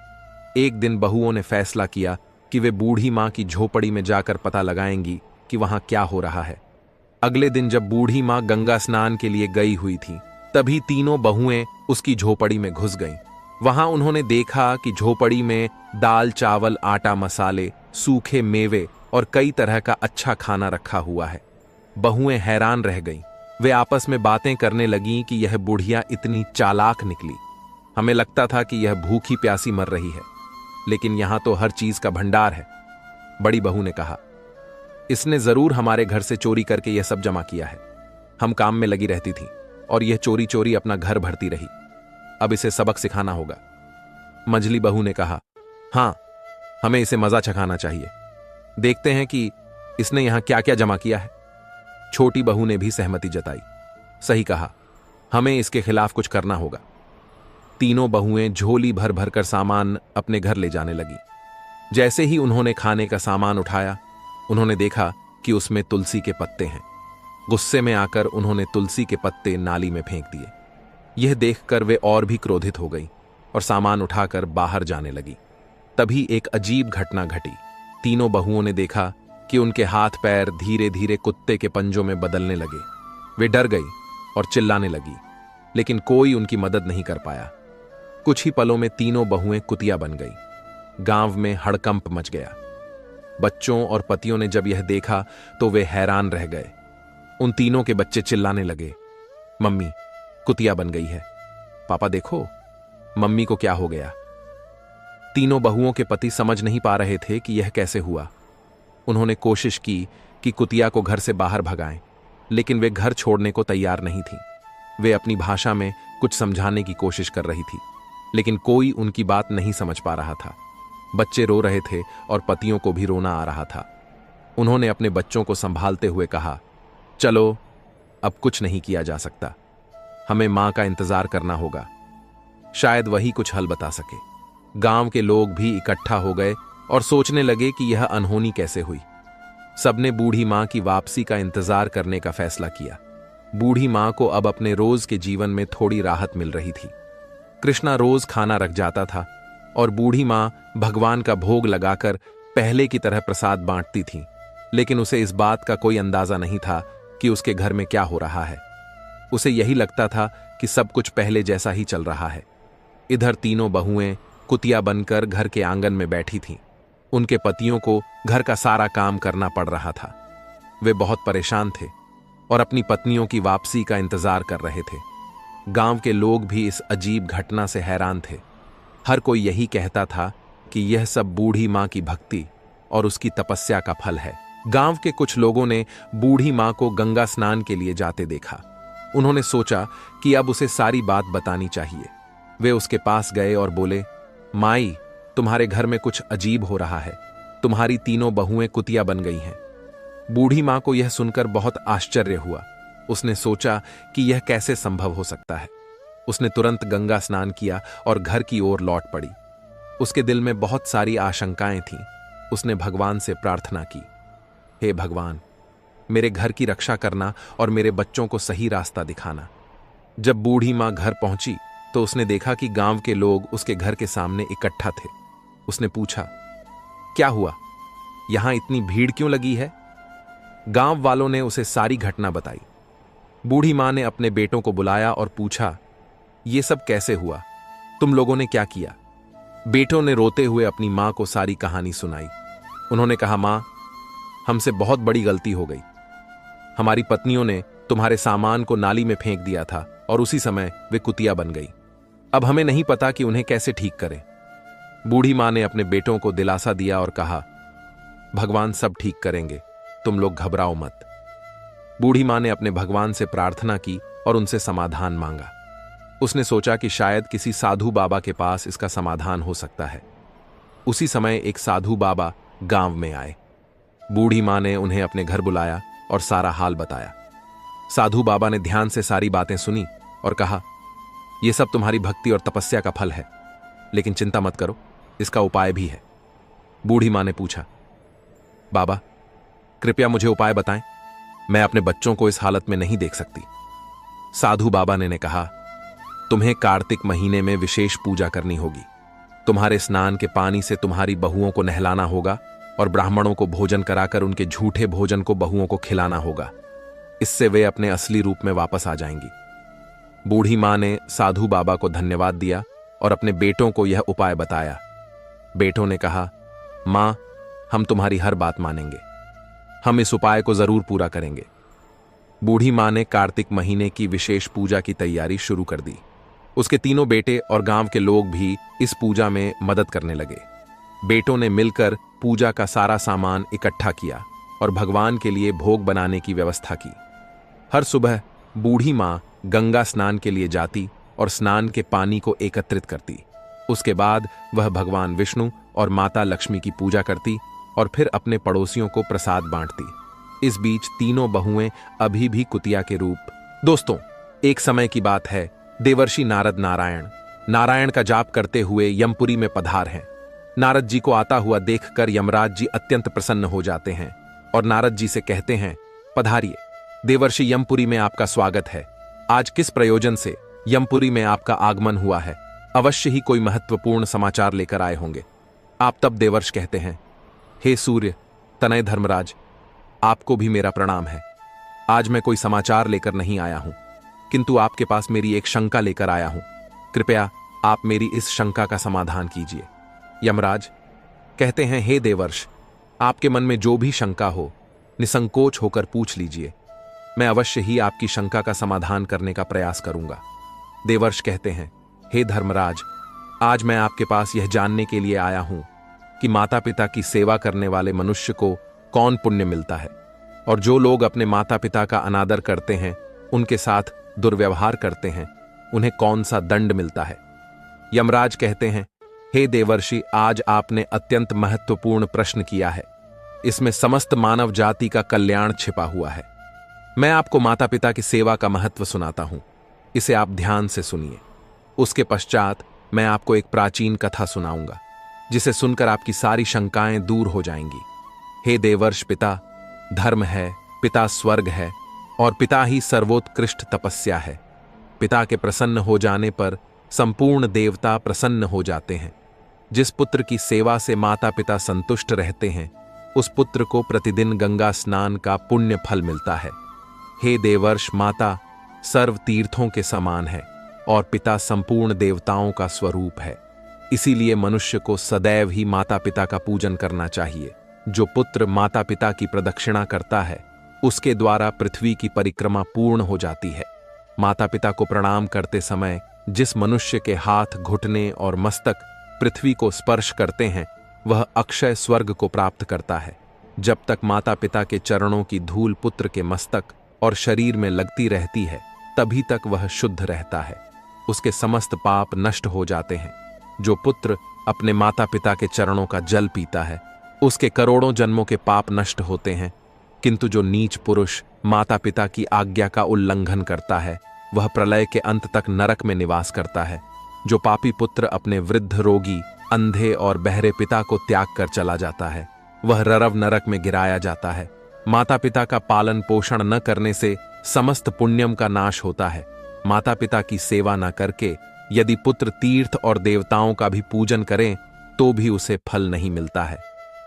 एक दिन बहुओं ने फैसला किया कि वे बूढ़ी मां की झोपड़ी में जाकर पता लगाएंगी कि वहां क्या हो रहा है। अगले दिन जब बूढ़ी मां गंगा स्नान के लिए गई हुई थी, तभी तीनों बहुएं उसकी झोपड़ी में घुस गईं। वहां उन्होंने देखा कि झोपड़ी में दाल, चावल, आटा, मसाले, सूखे मेवे और कई तरह का अच्छा खाना रखा हुआ है। बहुएं हैरान रह गईं। वे आपस में बातें करने लगीं कि यह बुढ़िया इतनी चालाक निकली। हमें लगता था कि यह भूखी प्यासी मर रही है, लेकिन यहां तो हर चीज का भंडार है। बड़ी बहू ने कहा, इसने जरूर हमारे घर से चोरी करके यह सब जमा किया है। हम काम में लगी रहती थी और यह चोरी चोरी अपना घर भरती रही। अब इसे सबक सिखाना होगा। मंझली बहू ने कहा, हां, हमें इसे मजा चखाना चाहिए। देखते हैं कि इसने यहां क्या क्या जमा किया है। छोटी बहू ने भी सहमति जताई। सही कहा, हमें इसके खिलाफ कुछ करना होगा। तीनों बहुएं झोली भर भर कर सामान अपने घर ले जाने लगी। जैसे ही उन्होंने खाने का सामान उठाया, उन्होंने देखा कि उसमें तुलसी के पत्ते हैं। गुस्से में आकर उन्होंने तुलसी के पत्ते नाली में फेंक दिए। यह देखकर वे और भी क्रोधित हो गई और सामान उठाकर बाहर जाने लगी। तभी एक अजीब घटना घटी। तीनों बहुओं ने देखा कि उनके हाथ पैर धीरे धीरे कुत्ते के पंजों में बदलने लगे। वे डर गई और चिल्लाने लगी, लेकिन कोई उनकी मदद नहीं कर पाया। कुछ ही पलों में तीनों बहुएं कुतिया बन गई। गांव में हड़कंप मच गया। बच्चों और पतियों ने जब यह देखा तो वे हैरान रह गए। उन तीनों के बच्चे चिल्लाने लगे, मम्मी कुतिया बन गई है, पापा देखो मम्मी को क्या हो गया। तीनों बहुओं के पति समझ नहीं पा रहे थे कि यह कैसे हुआ। उन्होंने कोशिश की कि कुतिया को घर से बाहर भगाएं, लेकिन वे घर छोड़ने को तैयार नहीं थी। वे अपनी भाषा में कुछ समझाने की कोशिश कर रही थी, लेकिन कोई उनकी बात नहीं समझ पा रहा था। बच्चे रो रहे थे और पतियों को भी रोना आ रहा था। उन्होंने अपने बच्चों को संभालते हुए कहा, चलो अब कुछ नहीं किया जा सकता। हमें मां का इंतजार करना होगा। शायद वही कुछ हल बता सके। गांव के लोग भी इकट्ठा हो गए और सोचने लगे कि यह अनहोनी कैसे हुई। सबने बूढ़ी मां की वापसी का इंतजार करने का फैसला किया। बूढ़ी मां को अब अपने रोज के जीवन में थोड़ी राहत मिल रही थी। कृष्णा रोज खाना रख जाता था और बूढ़ी मां भगवान का भोग लगाकर पहले की तरह प्रसाद बांटती थी, लेकिन उसे इस बात का कोई अंदाजा नहीं था कि उसके घर में क्या हो रहा है। उसे यही लगता था कि सब कुछ पहले जैसा ही चल रहा है। इधर तीनों बहुएं कुतिया बनकर घर के आंगन में बैठी थीं। उनके पतियों को घर का सारा काम करना पड़ रहा था। वे बहुत परेशान थे और अपनी पत्नियों की वापसी का इंतजार कर रहे थे। गांव के लोग भी इस अजीब घटना से हैरान थे। हर कोई यही कहता था कि यह सब बूढ़ी मां की भक्ति और उसकी तपस्या का फल है। गांव के कुछ लोगों ने बूढ़ी मां को गंगा स्नान के लिए जाते देखा। उन्होंने सोचा कि अब उसे सारी बात बतानी चाहिए। वे उसके पास गए और बोले, माई, तुम्हारे घर में कुछ अजीब हो रहा है। तुम्हारी तीनों बहुएं कुतिया बन गई हैं। बूढ़ी मां को यह सुनकर बहुत आश्चर्य हुआ। उसने सोचा कि यह कैसे संभव हो सकता है। उसने तुरंत गंगा स्नान किया और घर की ओर लौट पड़ी। उसके दिल में बहुत सारी आशंकाएं थीं। उसने भगवान से प्रार्थना की, हे भगवान, मेरे घर की रक्षा करना और मेरे बच्चों को सही रास्ता दिखाना। जब बूढ़ी मां घर पहुंची तो उसने देखा कि गांव के लोग उसके घर के सामने इकट्ठा थे। उसने पूछा, क्या हुआ? यहां इतनी भीड़ क्यों लगी है? गांव वालों ने उसे सारी घटना बताई। बूढ़ी मां ने अपने बेटों को बुलाया और पूछा, ये सब कैसे हुआ? तुम लोगों ने क्या किया? बेटों ने रोते हुए अपनी मां को सारी कहानी सुनाई। उन्होंने कहा, मां, हमसे बहुत बड़ी गलती हो गई। हमारी पत्नियों ने तुम्हारे सामान को नाली में फेंक दिया था और उसी समय वे कुतिया बन गई। अब हमें नहीं पता कि उन्हें कैसे ठीक करें। बूढ़ी मां ने अपने बेटों को दिलासा दिया और कहा, भगवान सब ठीक करेंगे, तुम लोग घबराओ मत। बूढ़ी मां ने अपने भगवान से प्रार्थना की और उनसे समाधान मांगा। उसने सोचा कि शायद किसी साधु बाबा के पास इसका समाधान हो सकता है। उसी समय एक साधु बाबा गांव में आए। बूढ़ी मां ने उन्हें अपने घर बुलाया और सारा हाल बताया। साधु बाबा ने ध्यान से सारी बातें सुनी और कहा, यह सब तुम्हारी भक्ति और तपस्या का फल है, लेकिन चिंता मत करो, इसका उपाय भी है। बूढ़ी मां ने पूछा, बाबा, कृपया मुझे उपाय बताएं, मैं अपने बच्चों को इस हालत में नहीं देख सकती। साधु बाबा ने कहा, तुम्हें कार्तिक महीने में विशेष पूजा करनी होगी। तुम्हारे स्नान के पानी से तुम्हारी बहुओं को नहलाना होगा और ब्राह्मणों को भोजन कराकर उनके झूठे भोजन को बहुओं को खिलाना होगा। इससे वे अपने असली रूप में वापस आ जाएंगी। बूढ़ी मां ने साधु बाबा को धन्यवाद दिया और अपने बेटों को यह उपाय बताया। बेटों ने कहा, मां, हम तुम्हारी हर बात मानेंगे। हम इस उपाय को जरूर पूरा करेंगे। बूढ़ी मां ने कार्तिक महीने की विशेष पूजा की तैयारी शुरू कर दी। उसके तीनों बेटे और गांव के लोग भी इस पूजा में मदद करने लगे। बेटों ने मिलकर पूजा का सारा सामान इकट्ठा किया और भगवान के लिए भोग बनाने की व्यवस्था की। हर सुबह बूढ़ी मां गंगा स्नान के लिए जाती और स्नान के पानी को एकत्रित करती। उसके बाद वह भगवान विष्णु और माता लक्ष्मी की पूजा करती और फिर अपने पड़ोसियों को प्रसाद बांटती। इस बीच तीनों बहुएं अभी भी कुतिया के रूप। दोस्तों, एक समय की बात है, देवर्षि नारद नारायण का जाप करते हुए यमपुरी में पधार हैं। नारद जी को आता हुआ देखकर यमराज जी अत्यंत प्रसन्न हो जाते हैं और नारद जी से कहते हैं, पधारिए, देवर्षि यमपुरी में आपका स्वागत है। आज किस प्रयोजन से यमपुरी में आपका आगमन हुआ है? अवश्य ही कोई महत्वपूर्ण समाचार लेकर आए होंगे। आप तब देवर्ष कहते हैं, हे सूर्य तनय धर्मराज, आपको भी मेरा प्रणाम है। आज मैं कोई समाचार लेकर नहीं आया हूं, किंतु आपके पास मेरी एक शंका लेकर आया हूं। कृपया आप मेरी इस शंका का समाधान कीजिए। यमराज कहते हैं, हे देवर्ष, आपके मन में जो भी शंका हो निसंकोच होकर पूछ लीजिए। मैं अवश्य ही आपकी शंका का समाधान करने का प्रयास करूंगा। देवर्ष कहते हैं, हे धर्मराज, आज मैं आपके पास यह जानने के लिए आया हूं कि माता पिता की सेवा करने वाले मनुष्य को कौन पुण्य मिलता है, और जो लोग अपने माता पिता का अनादर करते हैं, उनके साथ दुर्व्यवहार करते हैं, उन्हें कौन सा दंड मिलता है। यमराज कहते हैं, हे देवर्षि, आज आपने अत्यंत महत्वपूर्ण प्रश्न किया है। इसमें समस्त मानव जाति का कल्याण छिपा हुआ है। मैं आपको माता पिता की सेवा का महत्व सुनाता हूं। इसे आप ध्यान से सुनिए। उसके पश्चात मैं आपको एक प्राचीन कथा सुनाऊंगा, जिसे सुनकर आपकी सारी शंकाएं दूर हो जाएंगी। हे देवर्ष पिता, धर्म है, पिता स्वर्ग है और पिता ही सर्वोत्कृष्ट तपस्या है। पिता के प्रसन्न हो जाने पर संपूर्ण देवता प्रसन्न हो जाते हैं। जिस पुत्र की सेवा से माता पिता संतुष्ट रहते हैं, उस पुत्र को प्रतिदिन गंगा स्नान का पुण्य फल मिलता है। हे देवर्ष, माता सर्व तीर्थों के समान है और पिता संपूर्ण देवताओं का स्वरूप है। इसीलिए मनुष्य को सदैव ही माता पिता का पूजन करना चाहिए। जो पुत्र माता पिता की प्रदक्षिणा करता है, उसके द्वारा पृथ्वी की परिक्रमा पूर्ण हो जाती है। माता पिता को प्रणाम करते समय जिस मनुष्य के हाथ, घुटने और मस्तक पृथ्वी को स्पर्श करते हैं, वह अक्षय स्वर्ग को प्राप्त करता है। जब तक माता पिता के चरणों की धूल पुत्र के मस्तक और शरीर में लगती रहती है, तभी तक वह शुद्ध रहता है। उसके समस्त पाप नष्ट हो जाते हैं। जो पुत्र अपने माता पिता के चरणों का जल पीता है, उसके करोड़ों जन्मों के पाप नष्ट होते हैं। किंतु जो नीच पुरुष माता पिता की आज्ञा का उल्लंघन करता है, वह प्रलय के अंत तक नरक में निवास करता है। जो पापी पुत्र अपने वृद्ध, रोगी, अंधे और बहरे पिता को त्याग कर चला जाता है, वह ररव नरक में गिराया जाता है। माता पिता का पालन पोषण न करने से समस्त पुण्यम का नाश होता है। माता पिता की सेवा न करके यदि पुत्र तीर्थ और देवताओं का भी पूजन करें, तो भी उसे फल नहीं मिलता है।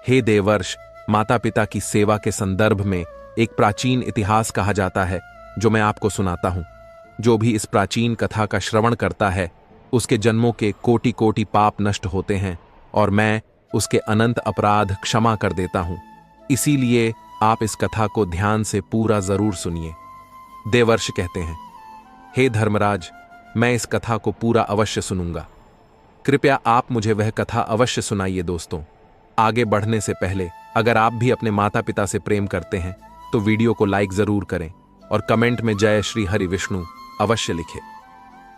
हे देवर्ष, माता पिता की सेवा के संदर्भ में एक प्राचीन इतिहास कहा जाता है, जो मैं आपको सुनाता हूं। जो भी इस प्राचीन कथा का श्रवण करता है, उसके जन्मों के कोटि कोटि पाप नष्ट होते हैं और मैं उसके अनंत अपराध क्षमा कर देता हूं। इसीलिए आप इस कथा को ध्यान से पूरा जरूर सुनिए। देवर्ष कहते हैं, हे धर्मराज, मैं इस कथा को पूरा अवश्य सुनूंगा। कृपया आप मुझे वह कथा अवश्य सुनाइए। दोस्तों, आगे बढ़ने से पहले अगर आप भी अपने माता पिता से प्रेम करते हैं, तो वीडियो को लाइक जरूर करें और कमेंट में जय श्री हरि विष्णु अवश्य लिखें।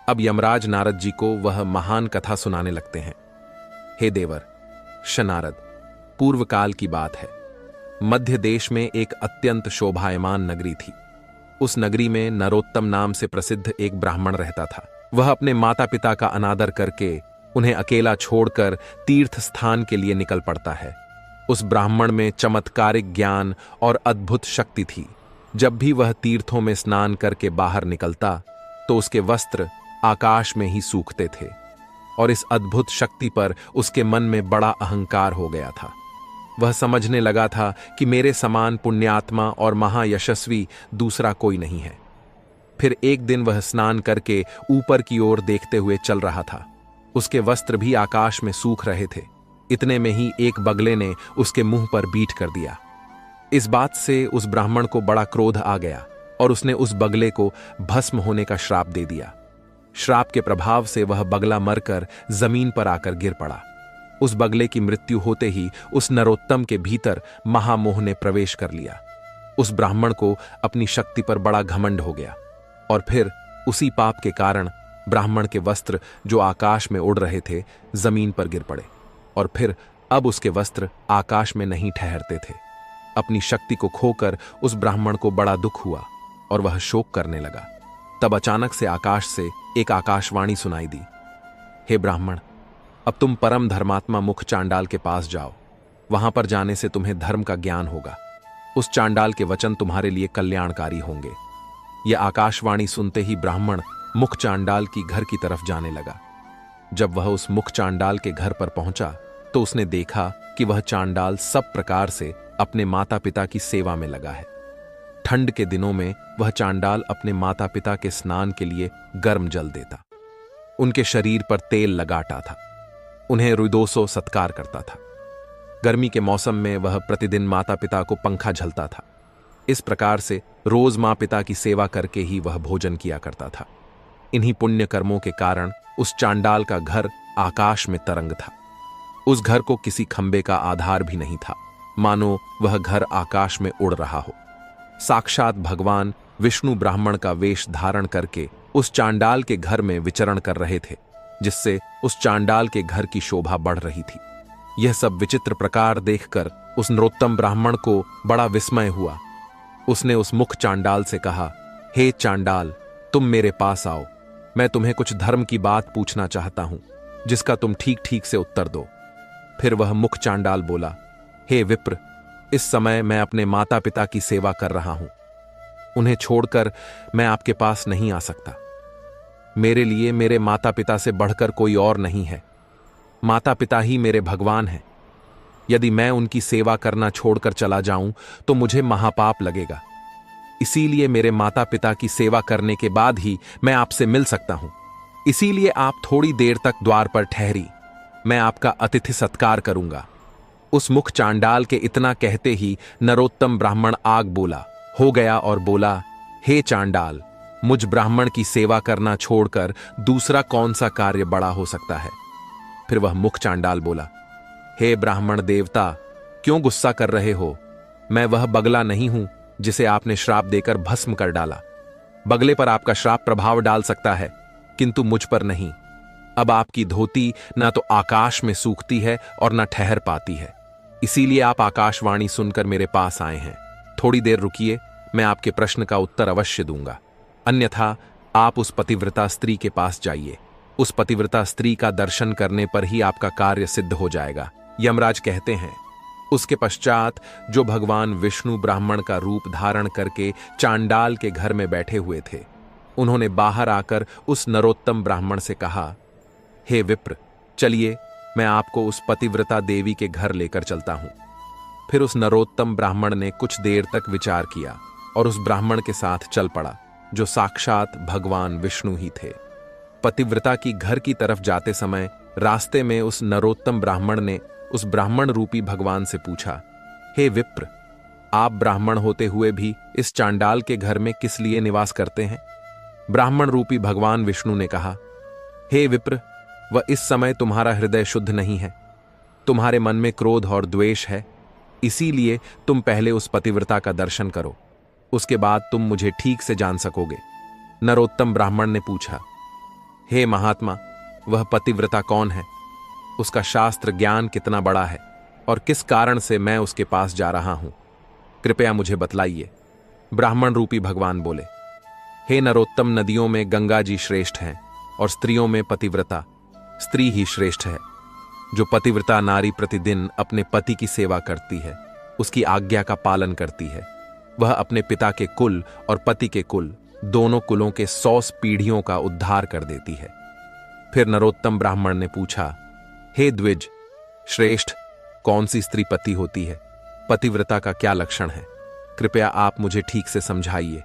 अब यमराज नारद जी को वह महान कथा सुनाने लगते हैं। हे देवर शनारद, पूर्व काल की बात है। मध्य देश में एक अत्यंत शोभायमान नगरी थी। उस नगरी में नरोत्तम नाम से प्रसिद्ध एक ब्राह्मण रहता था। वह अपने माता पिता का अनादर करके उन्हें अकेला छोड़कर तीर्थ स्थान के लिए निकल पड़ता है। उस ब्राह्मण में चमत्कारिक ज्ञान और अद्भुत शक्ति थी। जब भी वह तीर्थों में स्नान करके बाहर निकलता, तो उसके वस्त्र आकाश में ही सूखते थे और इस अद्भुत शक्ति पर उसके मन में बड़ा अहंकार हो गया था। वह समझने लगा था कि मेरे समान पुण्यात्मा और महायशस्वी दूसरा कोई नहीं है। फिर एक दिन वह स्नान करके ऊपर की ओर देखते हुए चल रहा था। उसके वस्त्र भी आकाश में सूख रहे थे। इतने में ही एक बगले ने उसके मुंह पर बीट कर दिया। इस बात से उस ब्राह्मण को बड़ा क्रोध आ गया और उसने उस बगले को भस्म होने का श्राप दे दिया। श्राप के प्रभाव से वह बगला मरकर जमीन पर आकर गिर पड़ा। उस बगले की मृत्यु होते ही उस नरोत्तम के भीतर महामोह ने प्रवेश कर लिया। उस ब्राह्मण को अपनी शक्ति पर बड़ा घमंड हो गया और फिर उसी पाप के कारण ब्राह्मण के वस्त्र जो आकाश में उड़ रहे थे, जमीन पर गिर पड़े और फिर अब उसके वस्त्र आकाश में नहीं ठहरते थे। अपनी शक्ति को खोकर उस ब्राह्मण को बड़ा दुख हुआ और वह शोक करने लगा। तब अचानक से आकाश से एक आकाशवाणी सुनाई दी, हे ब्राह्मण, अब तुम परम धर्मात्मा मुख चांडाल के पास जाओ। वहां पर जाने से तुम्हें धर्म का ज्ञान होगा। उस चांडाल के वचन तुम्हारे लिए कल्याणकारी होंगे। यह आकाशवाणी सुनते ही ब्राह्मण मुख चांडाल की घर की तरफ जाने लगा। जब वह उस मुख चांडाल के घर पर पहुंचा, तो उसने देखा कि वह चांडाल सब प्रकार से अपने माता पिता की सेवा में लगा है। ठंड के दिनों में वह चांडाल अपने माता पिता के स्नान के लिए गर्म जल देता, उनके शरीर पर तेल लगाता था, उन्हें रुदोसो सत्कार करता था। गर्मी के मौसम में वह प्रतिदिन माता पिता को पंखा झलता था। इस प्रकार से रोज माँ पिता की सेवा करके ही वह भोजन किया करता था। इन्हीं पुण्य कर्मों के कारण उस चांडाल का घर आकाश में तरंग था। उस घर को किसी खंबे का आधार भी नहीं था, मानो वह घर आकाश में उड़ रहा हो। साक्षात भगवान विष्णु ब्राह्मण का वेश धारण करके उस चांडाल के घर में विचरण कर रहे थे, जिससे उस चांडाल के घर की शोभा बढ़ रही थी। यह सब विचित्र प्रकार देखकर उस नरोत्तम ब्राह्मण को बड़ा विस्मय हुआ। उसने उस मुख चांडाल से कहा, हे चांडाल, तुम मेरे पास आओ, मैं तुम्हें कुछ धर्म की बात पूछना चाहता हूं, जिसका तुम ठीक ठीक से उत्तर दो। फिर वह मुख चांडाल बोला, हे विप्र, इस समय मैं अपने माता पिता की सेवा कर रहा हूं। उन्हें छोड़कर मैं आपके पास नहीं आ सकता। मेरे लिए मेरे माता पिता से बढ़कर कोई और नहीं है। माता पिता ही मेरे भगवान हैं। यदि मैं उनकी सेवा करना छोड़कर चला जाऊं तो मुझे महापाप लगेगा। इसीलिए मेरे माता पिता की सेवा करने के बाद ही मैं आपसे मिल सकता हूं। इसीलिए आप थोड़ी देर तक द्वार पर ठहरी, मैं आपका अतिथि सत्कार करूंगा। उस मुख चांडाल के इतना कहते ही नरोत्तम ब्राह्मण आग बोला हो गया और बोला, हे चांडाल, मुझ ब्राह्मण की सेवा करना छोड़कर दूसरा कौन सा कार्य बड़ा हो सकता है। फिर वह मुख चांडाल बोला, हे ब्राह्मण देवता, क्यों गुस्सा कर रहे हो? मैं वह बगला नहीं हूं जिसे आपने श्राप देकर भस्म कर डाला। बगले पर आपका श्राप प्रभाव डाल सकता है, किंतु मुझ पर नहीं। अब आपकी धोती ना तो आकाश में सूखती है और ना ठहर पाती है। इसीलिए आप आकाशवाणी सुनकर मेरे पास आए हैं। थोड़ी देर रुकिए, मैं आपके प्रश्न का उत्तर अवश्य दूंगा। अन्यथा आप उस पतिव्रता स्त्री के पास जाइए। उस पतिव्रता स्त्री का दर्शन करने पर ही आपका कार्य सिद्ध हो जाएगा। यमराज कहते हैं, उसके पश्चात जो भगवान विष्णु ब्राह्मण का रूप धारण करके चांडाल के घर में बैठे हुए थे, उन्होंने बाहर आकर उस नरोत्तम ब्राह्मण से कहा, हे विप्र, चलिए मैं आपको उस पतिव्रता देवी के घर लेकर चलता हूं। फिर उस नरोत्तम ब्राह्मण ने कुछ देर तक विचार किया और उस ब्राह्मण के साथ चल पड़ा, जो साक्षात भगवान विष्णु ही थे। पतिव्रता की घर की तरफ जाते समय रास्ते में उस नरोत्तम ब्राह्मण ने उस ब्राह्मण रूपी भगवान से पूछा, हे विप्र, आप ब्राह्मण होते हुए भी इस चांडाल के घर में किस लिए निवास करते हैं? ब्राह्मण रूपी भगवान विष्णु ने कहा, हे विप्र, वह इस समय तुम्हारा हृदय शुद्ध नहीं है। तुम्हारे मन में क्रोध और द्वेष है। इसीलिए तुम पहले उस पतिव्रता का दर्शन करो, उसके बाद तुम मुझे ठीक से जान सकोगे। नरोत्तम ब्राह्मण ने पूछा, हे महात्मा, वह पतिव्रता कौन है? उसका शास्त्र ज्ञान कितना बड़ा है और किस कारण से मैं उसके पास जा रहा हूं? कृपया मुझे बतलाइए। ब्राह्मण रूपी भगवान बोले, हे नरोत्तम, नदियों में गंगा जी श्रेष्ठ हैं और स्त्रियों में पतिव्रता स्त्री ही श्रेष्ठ है। जो पतिव्रता नारी प्रतिदिन अपने पति की सेवा करती है, उसकी आज्ञा का पालन करती है, वह अपने पिता के कुल और पति के कुल दोनों कुलों के 100 पीढ़ियों का उद्धार कर देती है। फिर नरोत्तम ब्राह्मण ने पूछा, हे द्विज श्रेष्ठ, कौन सी स्त्री पति होती है? पतिव्रता का क्या लक्षण है? कृपया आप मुझे ठीक से समझाइए।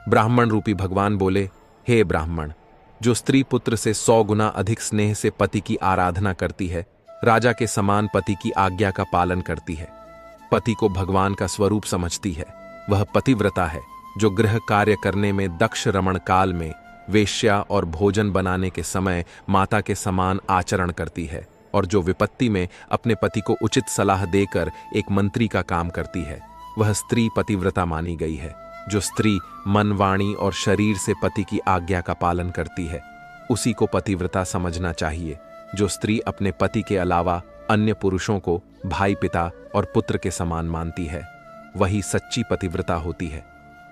ब्राह्मण रूपी भगवान बोले, हे ब्राह्मण, जो स्त्री पुत्र से 100 गुना अधिक स्नेह से पति की आराधना करती है, राजा के समान पति की आज्ञा का पालन करती है, पति को भगवान का स्वरूप समझती है, वह पतिव्रता है। जो गृह कार्य करने में दक्ष रमण काल में वेश्या और भोजन बनाने के समय माता के समान आचरण करती है, और जो विपत्ति में अपने पति को उचित सलाह देकर एक मंत्री का काम करती है, वह स्त्री पतिव्रता मानी गई है। जो स्त्री मन, वाणी और शरीर से पति की आज्ञा का पालन करती है, उसी को पतिव्रता समझना चाहिए। जो स्त्री अपने पति के अलावा अन्य पुरुषों को भाई, पिता और पुत्र के समान मानती है, वही सच्ची पतिव्रता होती है।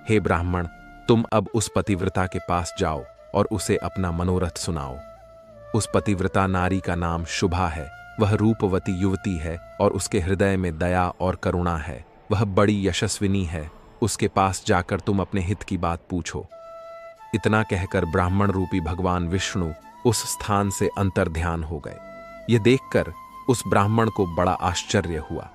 हे ब्राह्मण, तुम अब उस पतिव्रता के पास जाओ और उसे अपना मनोरथ सुनाओ। उस पतिव्रता नारी का नाम शुभा है। वह रूपवती युवती है और उसके हृदय में दया और करुणा है। वह बड़ी यशस्विनी है। उसके पास जाकर तुम अपने हित की बात पूछो। इतना कहकर ब्राह्मण रूपी भगवान विष्णु उस स्थान से अंतर्ध्यान हो गए। ये देखकर उस ब्राह्मण को बड़ा आश्चर्य हुआ।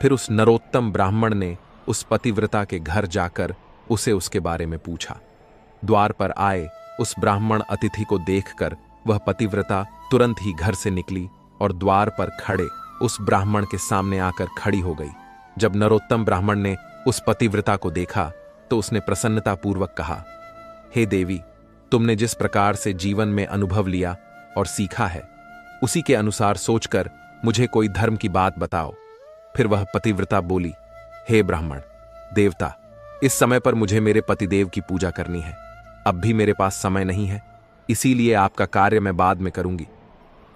फिर उस नरोत्तम ब्राह्मण ने उस पतिव्रता के घर जाकर उसे उसके बारे में पूछा। द्वार पर आए उस ब्राह्मण अतिथि को देखकर वह पतिव्रता तुरंत ही घर से निकली और द्वार पर खड़े उस ब्राह्मण के सामने आकर खड़ी हो गई। जब नरोत्तम ब्राह्मण ने उस पतिव्रता को देखा तो उसने प्रसन्नतापूर्वक कहा, हे देवी, तुमने जिस प्रकार से जीवन में अनुभव लिया और सीखा है, उसी के अनुसार सोचकर मुझे कोई धर्म की बात बताओ। फिर वह पतिव्रता बोली, हे ब्राह्मण देवता, इस समय पर मुझे मेरे पतिदेव की पूजा करनी है। अब भी मेरे पास समय नहीं है, इसीलिए आपका कार्य मैं बाद में करूंगी।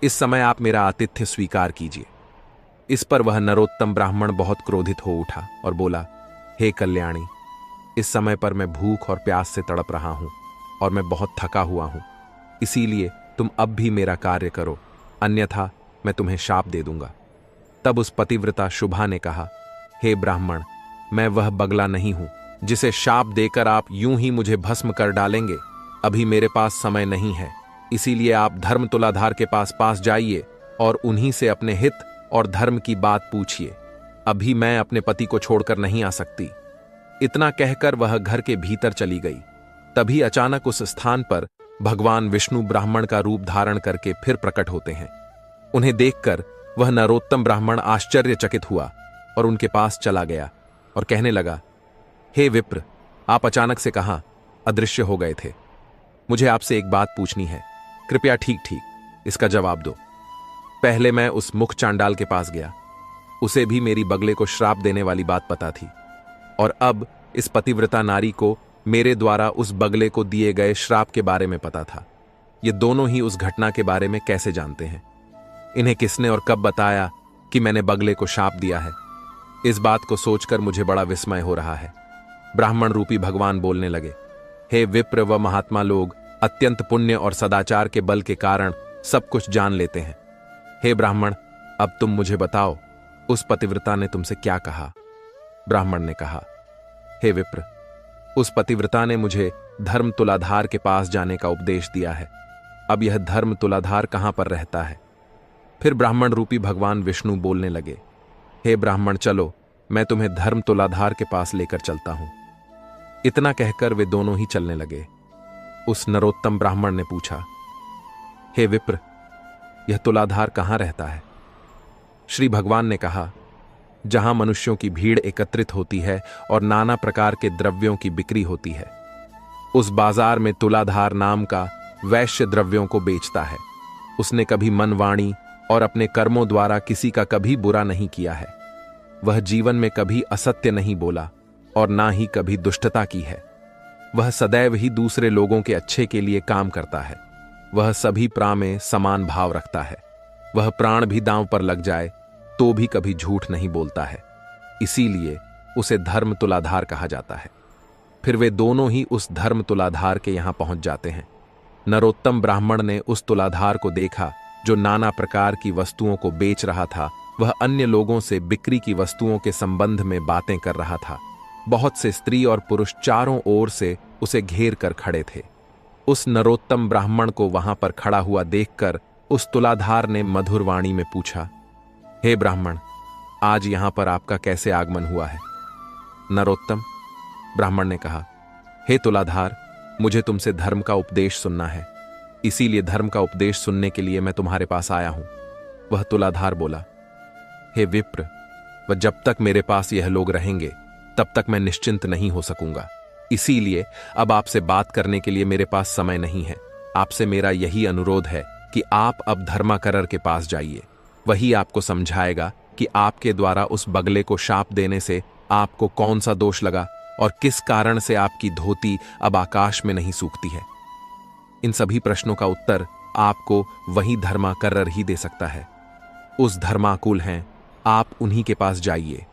इस समय आप मेरा आतिथ्य स्वीकार कीजिए। इस पर वह नरोत्तम ब्राह्मण बहुत क्रोधित हो उठा और बोला, हे कल्याणी, इस समय पर मैं भूख और प्यास से तड़प रहा हूं और मैं बहुत थका हुआ हूं। इसीलिए तुम अब भी मेरा कार्य करो, अन्यथा मैं तुम्हें शाप दे दूंगा। तब उस पतिव्रता शुभा ने कहा, हे ब्राह्मण, मैं वह बगला नहीं हूं जिसे शाप देकर आप यूं ही मुझे भस्म कर डालेंगे। अभी मेरे पास समय नहीं है, इसीलिए आप धर्म तुलाधार के पास जाइए और उन्हीं से अपने हित और धर्म की बात पूछिए। अभी मैं अपने पति को छोड़कर नहीं आ सकती। इतना कहकर वह घर के भीतर चली गई। तभी अचानक उस स्थान पर भगवान विष्णु ब्राह्मण का रूप धारण करके फिर प्रकट होते हैं। उन्हें देखकर वह नरोत्तम ब्राह्मण आश्चर्यचकित हुआ और उनके पास चला गया और कहने लगा, हे विप्र, आप अचानक से कहां अदृश्य हो गए थे? मुझे आपसे एक बात पूछनी है, कृपया ठीक ठीक इसका जवाब दो। पहले मैं उस मुख चांडाल के पास गया, उसे भी मेरी बगले को श्राप देने वाली बात पता थी, और अब इस पतिव्रता नारी को मेरे द्वारा उस बगले को दिए गए श्राप के बारे में पता था। ये दोनों ही उस घटना के बारे में कैसे जानते हैं? इन्हें किसने और कब बताया कि मैंने बगले को शाप दिया है? इस बात को सोचकर मुझे बड़ा विस्मय हो रहा है। ब्राह्मण रूपी भगवान बोलने लगे, हे विप्र व महात्मा लोग अत्यंत पुण्य और सदाचार के बल के कारण सब कुछ जान लेते हैं। हे ब्राह्मण, अब तुम मुझे बताओ, उस पतिव्रता ने तुमसे क्या कहा? ब्राह्मण ने कहा, हे विप्र, उस पतिव्रता ने मुझे धर्म तुलाधार के पास जाने का उपदेश दिया है। अब यह धर्म तुलाधार कहां पर रहता है? फिर ब्राह्मण रूपी भगवान विष्णु बोलने लगे, हे ब्राह्मण, चलो मैं तुम्हें धर्म तुलाधार के पास लेकर चलता हूं। इतना कहकर वे दोनों ही चलने लगे। उस नरोत्तम ब्राह्मण ने पूछा, हे विप्र, यह तुलाधार कहां रहता है? श्री भगवान ने कहा, जहां मनुष्यों की भीड़ एकत्रित होती है और नाना प्रकार के द्रव्यों की बिक्री होती है, उस बाजार में तुलाधार नाम का वैश्य द्रव्यों को बेचता है। उसने कभी मन, वाणी और अपने कर्मों द्वारा किसी का कभी बुरा नहीं किया है। वह जीवन में कभी असत्य नहीं बोला और ना ही कभी दुष्टता की है। वह सदैव ही दूसरे लोगों के अच्छे के लिए काम करता है। वह सभी प्राण में समान भाव रखता है। वह प्राण भी दांव पर लग जाए तो भी कभी झूठ नहीं बोलता है। इसीलिए उसे धर्म तुलाधार कहा जाता है। फिर वे दोनों ही उस धर्म तुलाधार के यहां पहुंच जाते हैं। नरोत्तम ब्राह्मण ने उस तुलाधार को देखा जो नाना प्रकार की वस्तुओं को बेच रहा था। वह अन्य लोगों से बिक्री की वस्तुओं के संबंध में बातें कर रहा था। बहुत से स्त्री और पुरुष चारों ओर से उसे घेर कर खड़े थे। उस नरोत्तम ब्राह्मण को वहां पर खड़ा हुआ देखकर उस तुलाधार ने मधुर वाणी में पूछा, हे ब्राह्मण, आज यहां पर आपका कैसे आगमन हुआ है? नरोत्तम ब्राह्मण ने कहा, हे तुलाधार, मुझे तुमसे धर्म का उपदेश सुनना है, इसीलिए धर्म का उपदेश सुनने के लिए मैं तुम्हारे पास आया हूं। वह तुलाधार बोला, हे विप्र, वह जब तक मेरे पास यह लोग रहेंगे तब तक मैं निश्चिंत नहीं हो सकूंगा। इसीलिए अब आपसे बात करने के लिए मेरे पास समय नहीं है। आपसे मेरा यही अनुरोध है कि आप अब धर्माकरर के पास जाइए। वही आपको समझाएगा कि आपके द्वारा उस बगले को शाप देने से आपको कौन सा दोष लगा और किस कारण से आपकी धोती अब आकाश में नहीं सूखती है। इन सभी प्रश्नों का उत्तर आपको वही धर्माकरर ही दे सकता है। उस धर्माकुल हैं, आप उन्हीं के पास जाइए।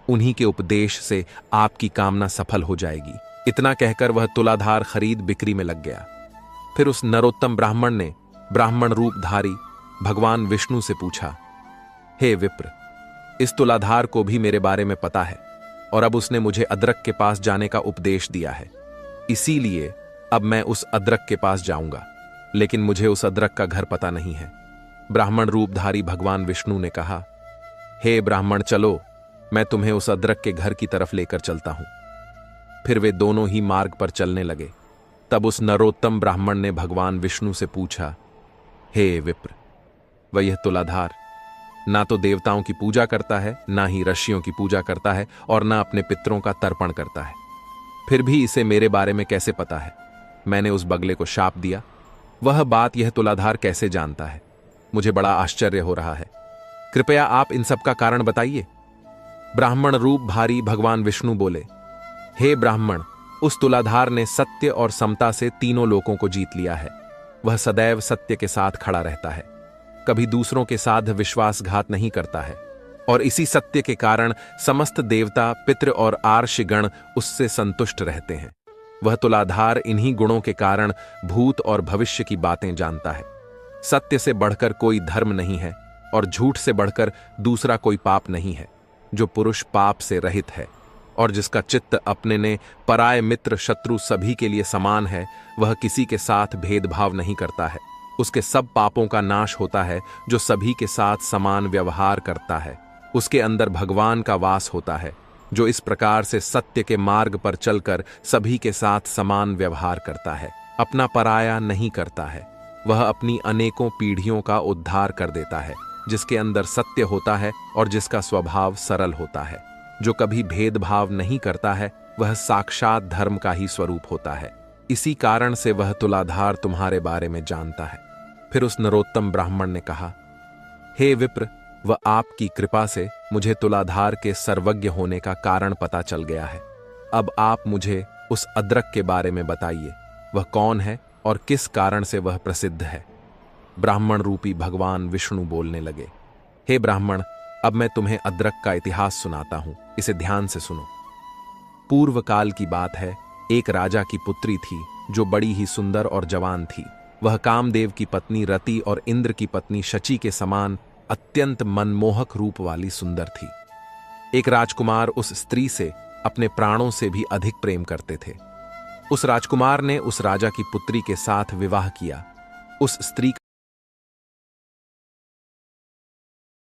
उन्हीं के उपदेश से आपकी कामना सफल हो जाएगी। इतना कहकर वह तुलाधार खरीद बिक्री में लग गया। फिर उस नरोत्तम ब्राह्मण ने ब्राह्मण रूपधारी भगवान विष्णु से पूछा, हे विप्र, इस तुलाधार को भी मेरे बारे में पता है और अब उसने मुझे अदरक के पास जाने का उपदेश दिया है। इसीलिए अब मैं उस अदरक के पास जाऊंगा, लेकिन मुझे उस अदरक का घर पता नहीं है। ब्राह्मण रूपधारी भगवान विष्णु ने कहा, हे ब्राह्मण, चलो मैं तुम्हें उस अदरक के घर की तरफ लेकर चलता हूं। फिर वे दोनों ही मार्ग पर चलने लगे। तब उस नरोत्तम ब्राह्मण ने भगवान विष्णु से पूछा, हे विप्र, वह यह तुलाधार ना तो देवताओं की पूजा करता है, ना ही ऋषियों की पूजा करता है और ना अपने पितरों का तर्पण करता है। फिर भी इसे मेरे बारे में कैसे पता है? मैंने उस बगले को शाप दिया। वह बात यह तुलाधार कैसे जानता है? मुझे बड़ा आश्चर्य हो रहा है। कृपया आप इन सब का कारण बताइए। ब्राह्मण रूप भारी भगवान विष्णु बोले, हे ब्राह्मण, उस तुलाधार ने सत्य और समता से तीनों लोकों को जीत लिया है। वह सदैव सत्य के साथ खड़ा रहता है, कभी दूसरों के साथ विश्वासघात नहीं करता है, और इसी सत्य के कारण समस्त देवता, पितृ और आर्षगण उससे संतुष्ट रहते हैं। वह तुलाधार इन्हीं गुणों के कारण भूत और भविष्य की बातें जानता है। सत्य से बढ़कर कोई धर्म नहीं है और झूठ से बढ़कर दूसरा कोई पाप नहीं है। जो पुरुष पाप से रहित है और जिसका चित्त अपने ने पराय मित्र शत्रु सभी के लिए समान है, वह किसी के साथ भेदभाव नहीं करता है। उसके सब पापों का नाश होता है। जो सभी के साथ समान व्यवहार करता है, उसके अंदर भगवान का वास होता है। जो इस प्रकार से सत्य के मार्ग पर चलकर सभी के साथ समान व्यवहार करता है, अपना पराया नहीं करता है, वह अपनी अनेकों पीढ़ियों का उद्धार कर देता है। जिसके अंदर सत्य होता है और जिसका स्वभाव सरल होता है, जो कभी भेदभाव नहीं करता है, वह साक्षात धर्म का ही स्वरूप होता है। इसी कारण से वह तुलाधार तुम्हारे बारे में जानता है। फिर उस नरोत्तम ब्राह्मण ने कहा, हे विप्र, वह आपकी कृपा से मुझे तुलाधार के सर्वज्ञ होने का कारण पता चल गया है। अब आप मुझे उस अद्रक के बारे में बताइए, वह कौन है और किस कारण से वह प्रसिद्ध है। ब्राह्मण रूपी भगवान विष्णु बोलने लगे, हे ब्राह्मण, अब मैं तुम्हें अद्रक का इतिहास सुनाता हूं, इसे ध्यान से सुनो। पूर्व काल की बात है, एक राजा की पुत्री थी जो बड़ी ही सुंदर और जवान थी। वह कामदेव की पत्नी रति और इंद्र की पत्नी शची के समान अत्यंत मनमोहक रूप वाली सुंदर थी। एक राजकुमार उस स्त्री से अपने प्राणों से भी अधिक प्रेम करते थे। उस राजकुमार ने उस राजा की पुत्री के साथ विवाह किया। उस स्त्री